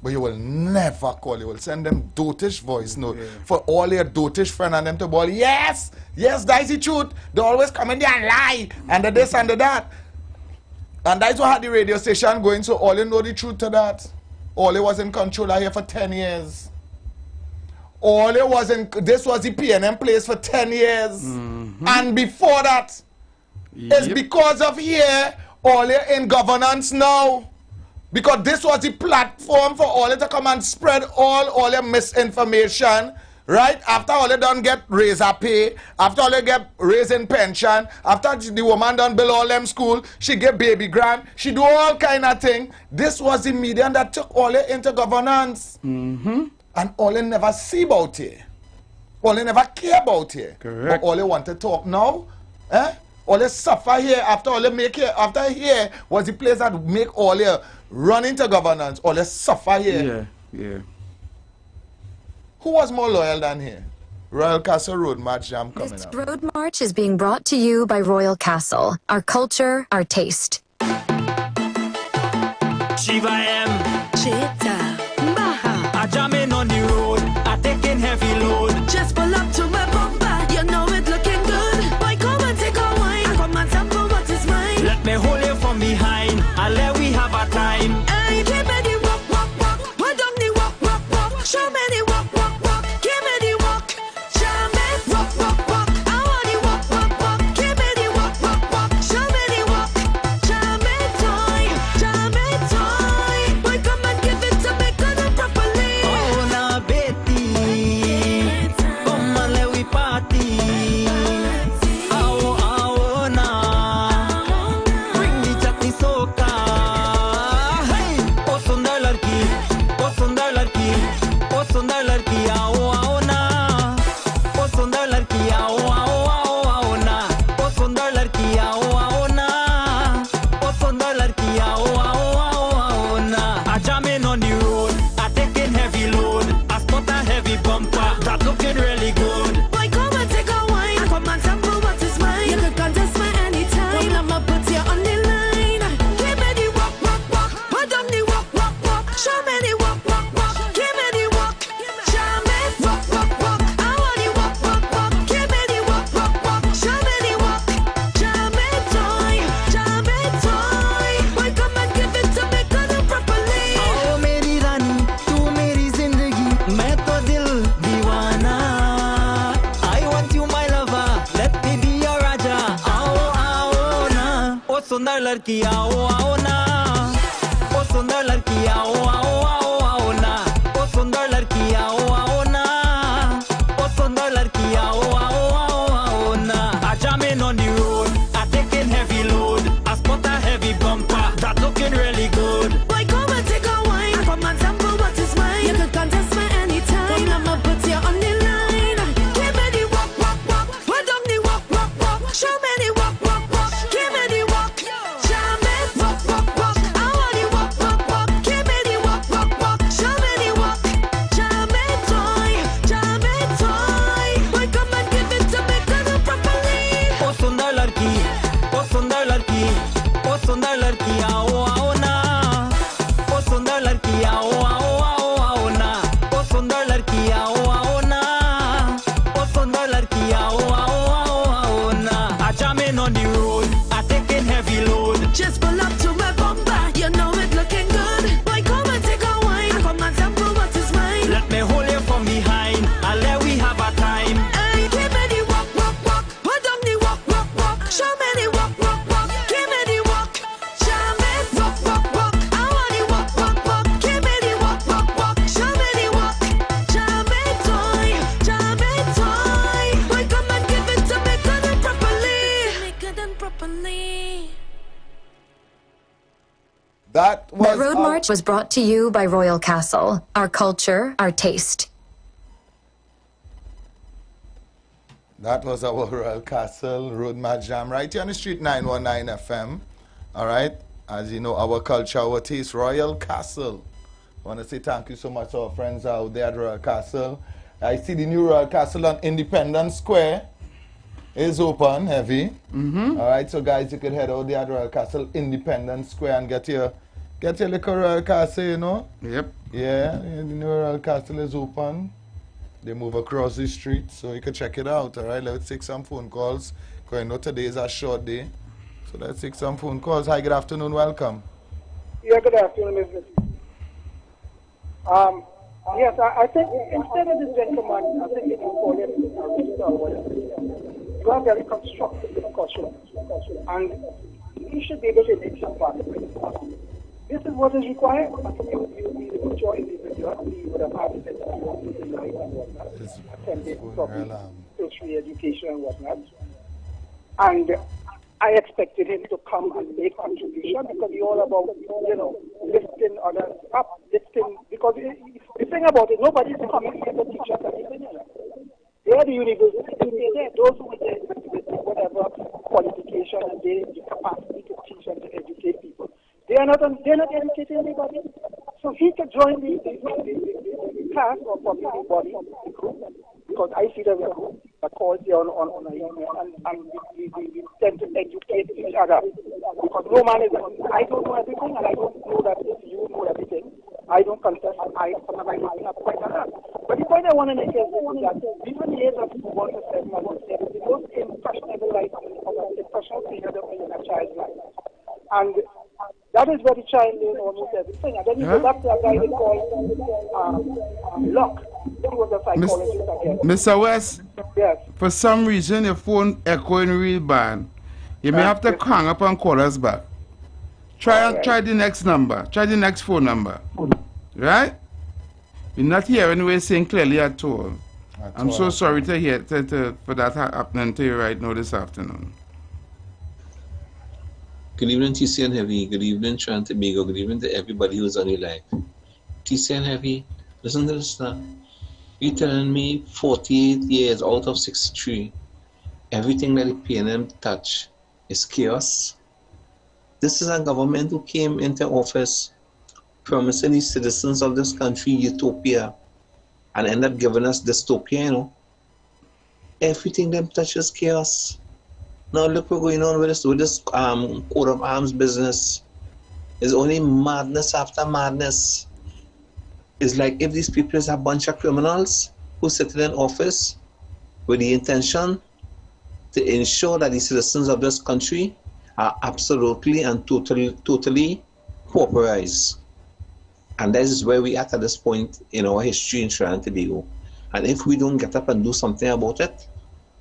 But you will never call. You will send them dotish voice note. For all your dotish friend and them to ball, yes, that's the truth. They always come in there and lie, and the this and the that. And that's what had the radio station going, so all you know the truth to that. All it was in control here for 10 years. All it was in, this was the PNM place for 10 years. And before that, it's because of here, all you in governance now. Because this was the platform for all to come and spread all your misinformation, right? After all you done get razor pay, after all you get raising pension, after the woman done build all them school, she get baby grant, she do all kind of thing. This was the medium that took all you into governance. And all you never see about it. All you never care about it. Correct. But all you want to talk now, all you suffer here, after all you make here, after here was the place that make all you run into governance, or let's suffer here. Yeah. Who was more loyal than here? Royal Castle Road March Jam coming up. This Road March is being brought to you by Royal Castle. Our culture, our taste. Shiva M. Cheta. Maha. I jam in on the road. I take in heavy load. Just pull up to my bumper. You know it looking good. Boy, come and take a wine. Come and sample what is mine. Let me hold you from behind. And let we have a time. Hey, give me the walk, walk, walk. Why don't you walk, walk, walk? Show me the walk, walk, walk. Give me the walk. Show me walk, walk, walk. I want the walk, walk, walk. Give me the walk, walk, walk. Show me the walk. Show me toy. Show me toy. Boy, come and सुंदर लड़की आओ आओ ना ओ सुंदर लड़की आओ आओ आओ आओ ना ओ सुंदर लड़की आओ आओ ना ओ सुंदर लड़की आओ आओ आओ आओ ना I jamming on the road I taking heavy load I spot a heavy bumper that looking really good boy come and take a wine and come and sample what is mine you could contest me anytime come I'ma put you on the line give me the walk walk walk put down the walk walk walk show me the walk walk walk give me the walk jam it walk walk walk I want the walk walk walk give me the walk walk walk show me the walk jam it toy boy come and give it to me cause I'm properly oh sundar ladki oh sundar ladki oh sundar ladki aao aao na oh sundar ladki aao aao aao aao na oh sundar ladki aao aao na oh sundar ladki aao aao aao aao na I jamming on the road I taking heavy load just pull up to my bumper you know it looking good boy come and take a wine come and sample what is mine let me hold you from behind and let we have a time hey give me the walk walk walk put down the walk walk walk show me the walk walk walk give me the walk jam it walk walk walk I want the walk walk walk give me the walk walk walk show me the walk jam it toy boy come and give it to me good and properly That The was Road March was brought to you by Royal Castle. Our culture, our taste. That was our Royal Castle Road March Jam right here on the street 919 FM. All right. As you know, our culture, our taste, Royal Castle. I want to say thank you so much to our friends out there at Royal Castle. I see the new Royal Castle on Independence Square is open, heavy. All right, so guys, you could head out there at Royal Castle, Independence Square, and get your little Royal Castle, you know. Yep. Yeah, the new Royal Castle is open. They move across the street, so you can check it out. All right, let's take some phone calls. Because I know today is a short day, so let's take some phone calls. Hi, good afternoon, welcome. Yeah, good afternoon, Mr. Yes, I think instead of this gentleman, I think if you call him or whatever, you have very constructive discussion, and you should be able to make some part of it. This is what is required. I think you put your individual, you would have had it in life and whatnot, attended probably tertiary education and whatnot. And I expected him to come and make contribution because he's all about, lifting others up, because the thing about it, nobody's coming here to teach us anything. They are the university, they're there, those with whatever qualification and the capacity to teach and to educate people. They're not educating anybody. So he could join the class or probably the body, the group, because I see them that calls here on a email and we tend to educate each other. Because no man is, I don't know everything and I don't know that if you know everything. I don't contest, sometimes I don't have quite enough. But the point I want to make is that even the age of 1 to 7, as I said, is the most impressionable life of an impressionable period of a child's life. And that is where the child learns almost everything. And then you go back to a guy they call Locke. He was a psychologist again. Mr. West, yes. For some reason your phone echoing real bad. You may have to hang up and call us back. Try the next number. Try the next phone number. Right? We're not hearing what you're saying clearly at all. I'm so sorry to hear for that happening to you right now this afternoon. Good evening, TC and Heavy. Good evening, Tran Tobago. Good evening to everybody who's on your live. TC and Heavy, listen to this now. You're telling me 48 years out of 63, everything that the PNM touch is chaos? This is a government who came into office promising the citizens of this country utopia and end up giving us dystopia, Everything them touches chaos. Now look what's going on with this coat of arms business. It's only madness after madness. It's like if these people is a bunch of criminals who sit in office with the intention to ensure that the citizens of this country are absolutely and totally pauperized. And that is where we are at this point in our history in Trinidad and Tobago. And if we don't get up and do something about it,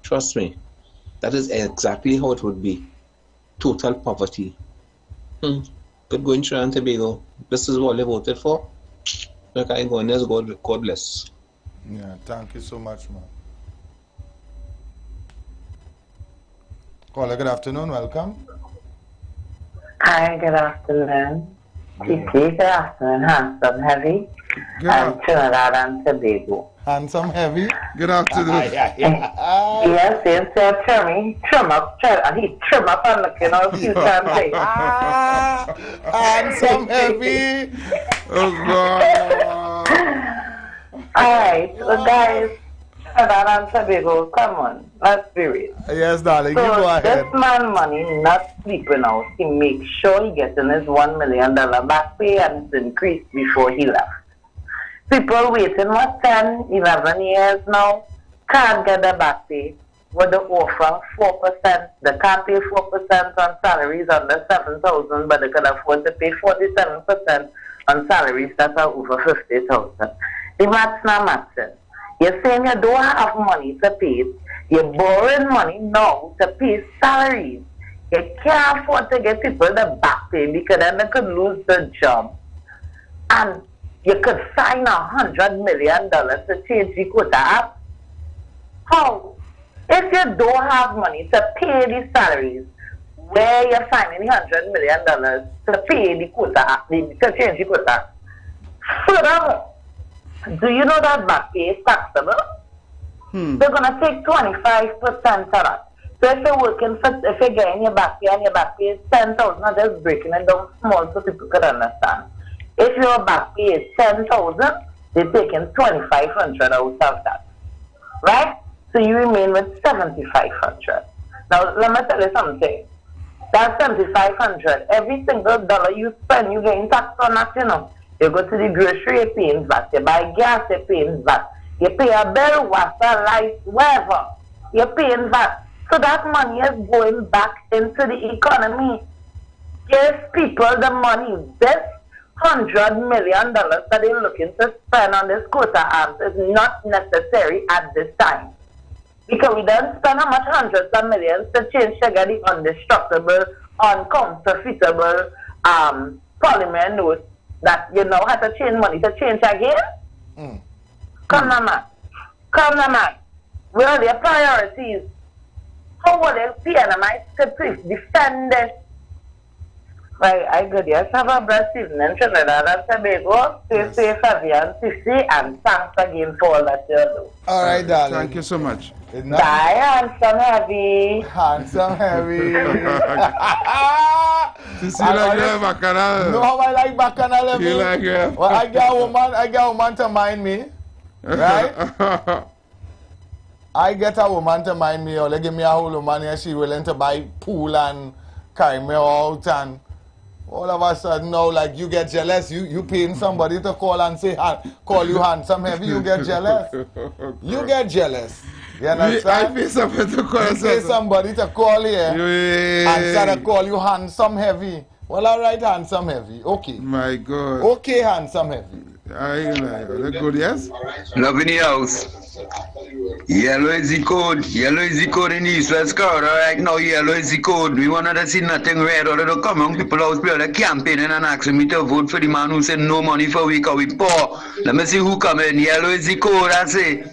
trust me, that is exactly how it would be. Total poverty. Could go in Trinidad and Tobago. This is what they voted for. Look, I go in there, God bless. Yeah, thank you so much, man. Caller, good afternoon, welcome. Hi, good afternoon. TC, good afternoon, Handsome Heavy. And Trinidad and Tobago. Handsome Heavy? Good afternoon. Yes, yes, trim up, he trim up and look, you know, a few times. Handsome Heavy. Oh, God. Alright, so guys, Trinidad and Tobago, come on, let's be real. Yes, darling, so you go ahead. This man money not sleeping out. He makes sure he gets in his $1 million back pay and it's increased before he left. People waiting what 10, 11 years now can't get the back pay. With the offer 4%, they can't pay 4% on salaries under 7,000, but they can afford to pay 47% on salaries that are over 50,000. The math's not matching. You're saying you don't have money to pay. You're borrowing money now to pay salaries. You can't afford to get people the back pay because then they could lose their job. And you could sign $100 million to change the quota app. How? If you don't have money to pay the salaries, where you're signing $100 million to pay the quota app, to change the quota. Furthermore, do you know that back pay is taxable? They're going to take 25% of that. So if you're working for, if you're getting your back pay and your back pay is 10,000, I'm just breaking it down small so people could understand. If your back pay is 10,000, they're taking 2,500 out of that. Right? So you remain with 7,500. Now, let me tell you something. That 7,500, every single dollar you spend, you're getting taxed on that, you know. You go to the grocery, you're paying VAT. You buy gas, you're paying VAT. You pay a bill, water, light, whatever. You're paying VAT. So that money is going back into the economy. Give people the money. This $100 million that they're looking to spend on this quota arms is not necessary at this time. Because we don't spend how much hundreds of millions to change sugar the indestructible, uncounterfeitable polymer notes that you now have to change money to change again? Come on, man. Come on, man. Where are their priorities? How will they PNMI to defend this? Right, I good. Yes, have a blessed evening, Trinidad and Tobago. Stay safe, Fabian, Sissy, and thanks again for all that you do. All right, darling. Thank you so much. Bye, Handsome Heavy. Handsome Heavy. Sissy, like your bacchanal. No, how I like bacchanal, Heavy. You like it? Well, I got a woman to mind me, right? I get a woman to mind me, or they give me a whole woman and she willing to buy pool and carry me out, and all of a sudden now, like, you get jealous. You paying somebody to call and say, call you Handsome Heavy, you get jealous. You get jealous. You understand? I pay somebody to call. You pay somebody to call here and to call you Handsome Heavy. Well, all right, Handsome Heavy. Okay. My God. Okay, Handsome Heavy. Good, yes? Love in the house. Yellow is the code. Yellow is the code in the East West Corridor. Right now, yellow is the code. We want to see nothing red. All of the common people out there that campaigning and asking me to vote for the man who said no money for we because we poor. Let me see who come in. Yellow is the code, I say.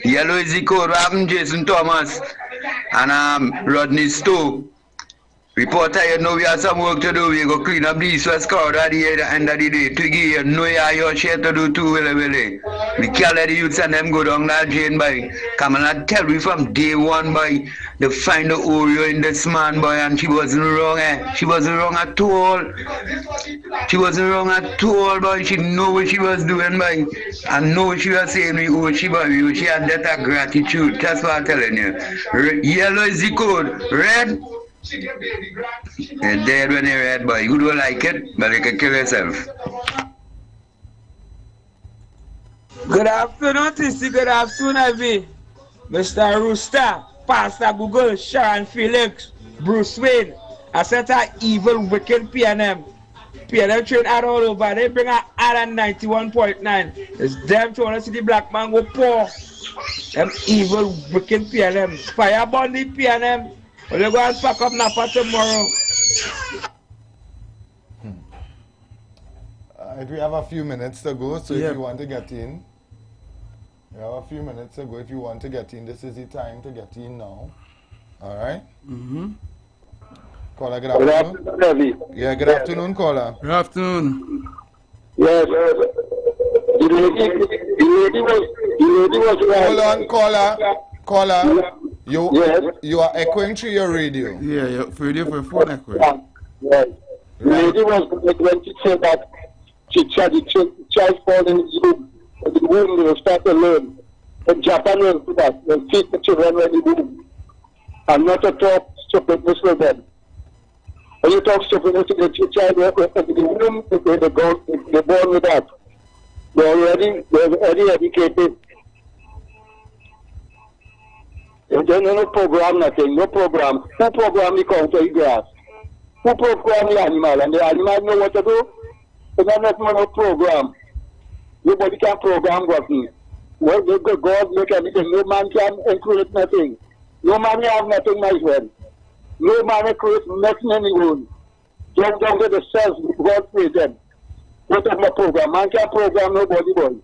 Yellow is the code. We have Jason Thomas and Rodney Stowe. Reporter, you know we have some work to do. We go clean up the East West Corridor at the end of the day. Twiggy, you know you have your share to do too, Willie. We can't let the youths and them go down that drain, boy. Come and I tell you from day one, boy, they find the Oreo in this man, boy, and she wasn't wrong, She wasn't wrong at all. She wasn't wrong at all, boy. She knew what she was doing, boy. And know what she was saying, we owe she, boy. She had that gratitude. That's what I'm telling you. Yellow is the code. Red. You're dead when you're red, boy. You don't like it, but you can kill yourself. Good afternoon, TC. Good afternoon, Ivy. Mr. Rooster, Pastor Google, Sharon Felix, Bruce Wayne. I said that evil, wicked PNM. PNM train out all over. They bring out 91.9. It's them trying to see the black man go poor. Them evil, wicked PNM. Fire burn the PNM. Well, they go and pack up Napa tomorrow. Right, we have a few minutes to go, so Yep. if you want to get in, we have a few minutes to go. If you want to get in, this is the time to get in now. All right? Mm-hmm. Caller, good afternoon. Good afternoon, Yeah, good afternoon, caller. Good afternoon. Yes, the lady was Hold on, caller. You are echoing through your radio. Yeah, your radio for your phone echoing. Yes. The lady was like when she said that the child fall in the womb, they will start to learn. In Japan, will do that. They'll teach the children when the womb. And not to talk stupidness with them. When you talk stupidness to the child, in the womb, they're born with that. They're already educated. There's no program, nothing, no program. Who program the cow to eat grass? Who program the animal? And the animal know what to do? There's no program. Nobody can program nothing. Well, God make everything. No man can create nothing. No man have nothing, my friend. No man create nothing in the world. Down to the cells, God created. What is my program? Man can't program nobody, boy.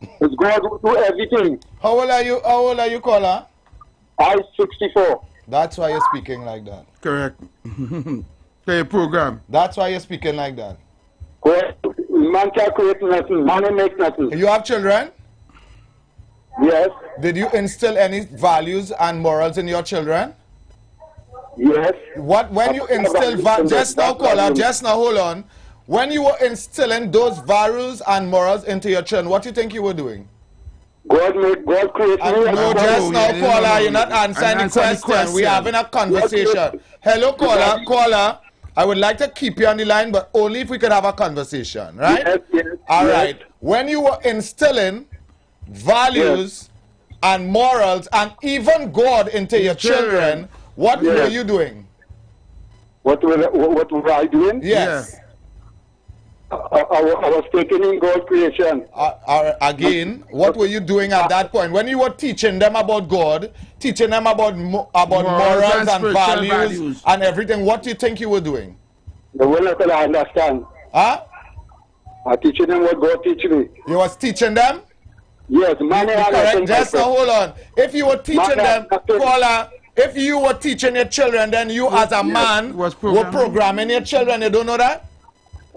It's God who do everything. How old are you, caller? I'm 64. That's why you're speaking like that. Correct. Play a program. That's why you're speaking like that. Man can't create nothing. Man make nothing. You have children? Yes. Did you instill any values and morals in your children? Yes. When you instill just now, caller, just now, hold on. When you were instilling those values and morals into your children, what do you think you were doing? God created me. No, just now, caller, you're not answering the question. We're having a conversation. Hello, caller. I would like to keep you on the line, but only if we could have a conversation, right? Yes. All right. When you were instilling values and morals and even God into your children, what were you doing? What was I doing? Yes. I was taking in God's creation. Again, what were you doing at that point? When you were teaching them about God, teaching them about morals and values and everything, what do you think you were doing? The way I understand. Huh? I'm teaching them what God teach me. You was teaching them? Yes, correct. Just now, hold on. If you were teaching them, caller, if you were teaching your children, then you as a man were programming your children. You don't know that?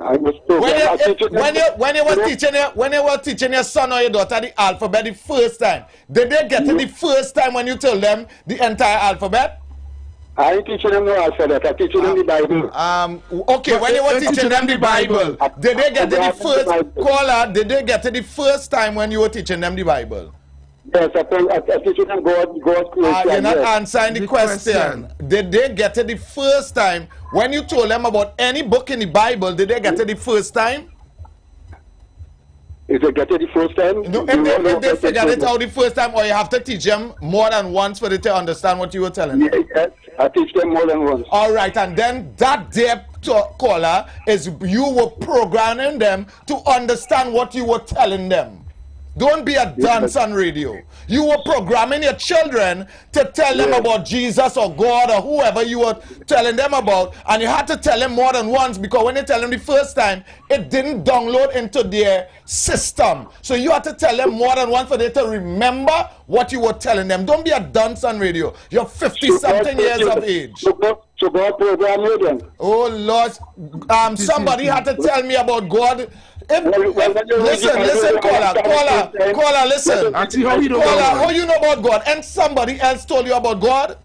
I was when you were teaching your son or your daughter the alphabet the first time, did they get it the first time when you told them the entire alphabet? I ain't teaching them no alphabet. I teaching them the Bible. Okay, when you were teaching them the Bible, did they get it the first caller? Did they get it the first time when you were teaching them the Bible? Yes, I teaching them God's creation. You're not answering the question. Did they get it the first time when you told them about any book in the Bible? Did they get it the first time? If they get it the first time? No, if they figured it out the first time, or you have to teach them more than once for them to understand what you were telling them? Yes, I teach them more than once. All right, and then that there caller is you were programming them to understand what you were telling them. Don't be a dunce on radio. You were programming your children to tell them about Jesus or God or whoever you were telling them about, and you had to tell them more than once, because when you tell them the first time, it didn't download into their system. So you had to tell them more than once for them to remember what you were telling them. Don't be a dunce on radio. You're 50-something years of age. So God programmed you then? Oh Lord, somebody had to tell me about God. Listen, caller, listen. Caller, how you know about God? And somebody else told you about God?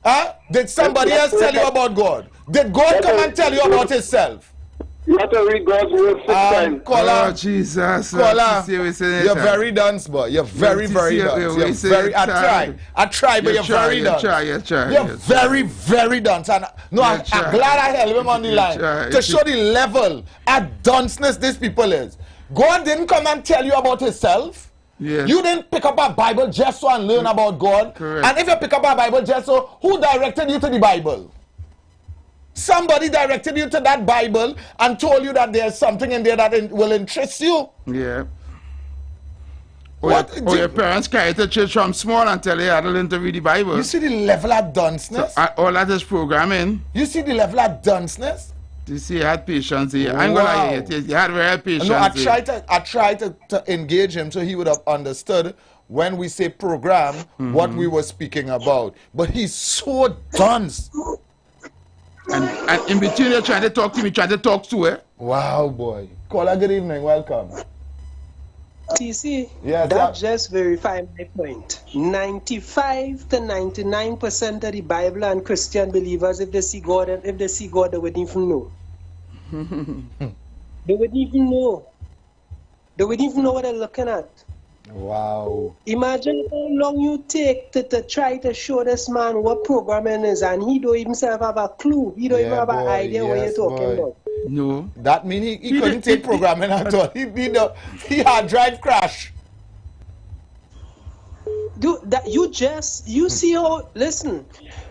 Huh? Did somebody else tell you about God? Did God come and tell you about himself? You have to read God's word 6 times. Caller, Jesus. Caller, you're very dunce, boy. You're very dunce. I try, but you're very dunce. You're very, very dunce. And no, I'm glad I held him on the line to show the level of dunceness these people is. God didn't come and tell you about himself. Yes. You didn't pick up a Bible just so and learn about God. Correct. And if you pick up a Bible just so, who directed you to the Bible? Somebody directed you to that Bible and told you that there's something in there that will interest you. Yeah. Or your parents carried to church from small until they had to learn to read the Bible. You see the level of dunceness? So, all that is programming. You see the level of dunceness? You see, he had patience. I ain't gonna lie, he had very patience. No, I tried to engage him so he would have understood when we say program what we were speaking about. But he's so dunce. And in between you're trying to talk to me, trying to talk to her. Wow, boy. Caller, good evening. Welcome. TC, yes, that just verified my point. 95 to 99% of the Bible and Christian believers, if they see God, they wouldn't even know. They wouldn't even know. They wouldn't even know what they're looking at. Wow. Imagine how long you take to try to show this man what programming is, and he don't himself have a clue. He don't even have an idea what you're talking about. No. That means he couldn't take programming at all. He had drive crash. You see how, listen,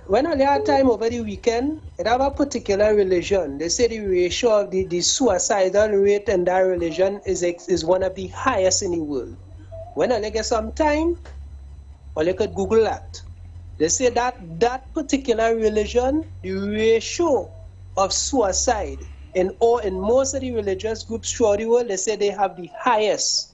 when I had time over the weekend, it have a particular religion. They say the ratio of the suicidal rate in that religion is one of the highest in the world. When I get some time, or you could Google that. They say that particular religion, the ratio of suicide in most of the religious groups throughout the world, they say they have the highest.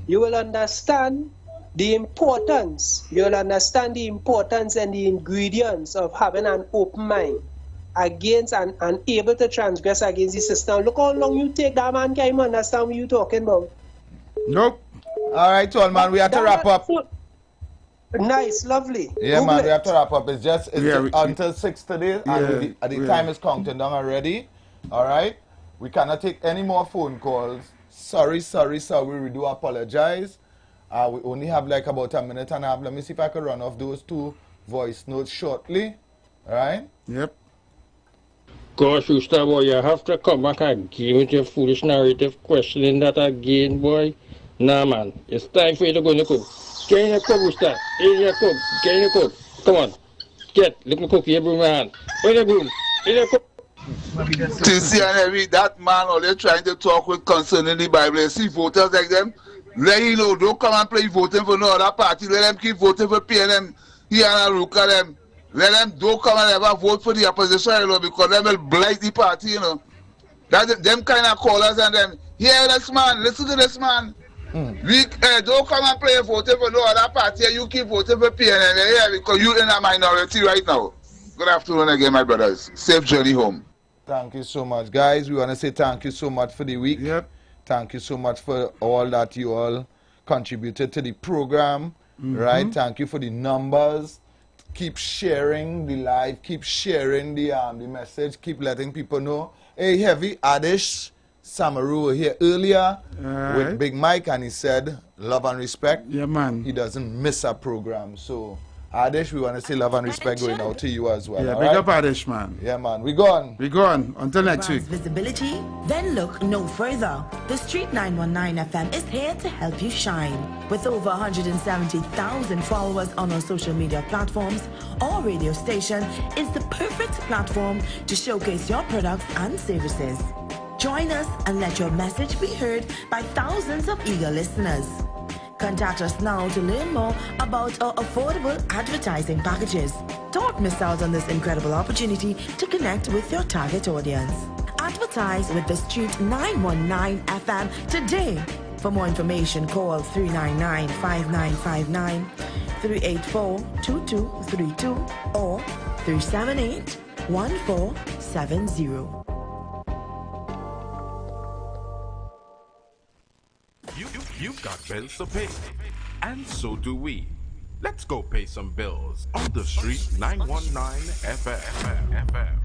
You will understand the importance. You'll understand the importance and the ingredients of having an open mind against and able to transgress against the system. Look how long you take, that man can't even understand what you're talking about. Nope. All right, tall man, we have to wrap up. Nice, lovely. Yeah, Google man, we it. have to wrap up. It's until 6 today, and the time is counting down already. All right? We cannot take any more phone calls. Sorry, we do apologize. We only have like about a minute and a half. Let me see if I can run off those 2 voice notes shortly. All right? Yep. Gosh, Rooster, boy, you have to come back again with your foolish narrative questioning that again, boy. Nah, man. It's time for you to go in the cook. Get in the cook, Rooster. In the cook. Get in the cook. Come on. Look the cook here, broom, man. In the broom. In the cook. TC and every that man always trying to talk with concerning the Bible. You see voters like them, let you know, don't come and play voting for no other party. Let them keep voting for PNM. He and Aruka them. Let them don't come and ever vote for the opposition, you know, because they will blight the party, you know. That them kind of callers and them. Hear this man, listen to this man. We don't come and play voting for no other party. You keep voting for PNM, yeah, because you're in a minority right now. Good afternoon again, my brothers. Safe journey home. Thank you so much, guys. We want to say thank you so much for the week. Yep. Thank you so much for all that you all contributed to the program. Right? Thank you for the numbers. Keep sharing the live. Keep sharing the message. Keep letting people know. Hey, Heavy Adish Samaru were here earlier with Big Mike, and he said love and respect. Yeah, man. He doesn't miss a program. So, Adish, we want to say love and respect going out to you as well. Yeah, all big right? up Adish, man. Yeah, man. We gone. We gone. Until next week. Visibility? Then look no further. The Street 919 FM is here to help you shine. With over 170,000 followers on our social media platforms, our radio station is the perfect platform to showcase your products and services. Join us and let your message be heard by thousands of eager listeners. Contact us now to learn more about our affordable advertising packages. Don't miss out on this incredible opportunity to connect with your target audience. Advertise with the Street 919 FM today. For more information, call 399-5959, 384-2232, or 378-1470. You've got bills to pay, and so do we. Let's go pay some bills on the Street 919 FM.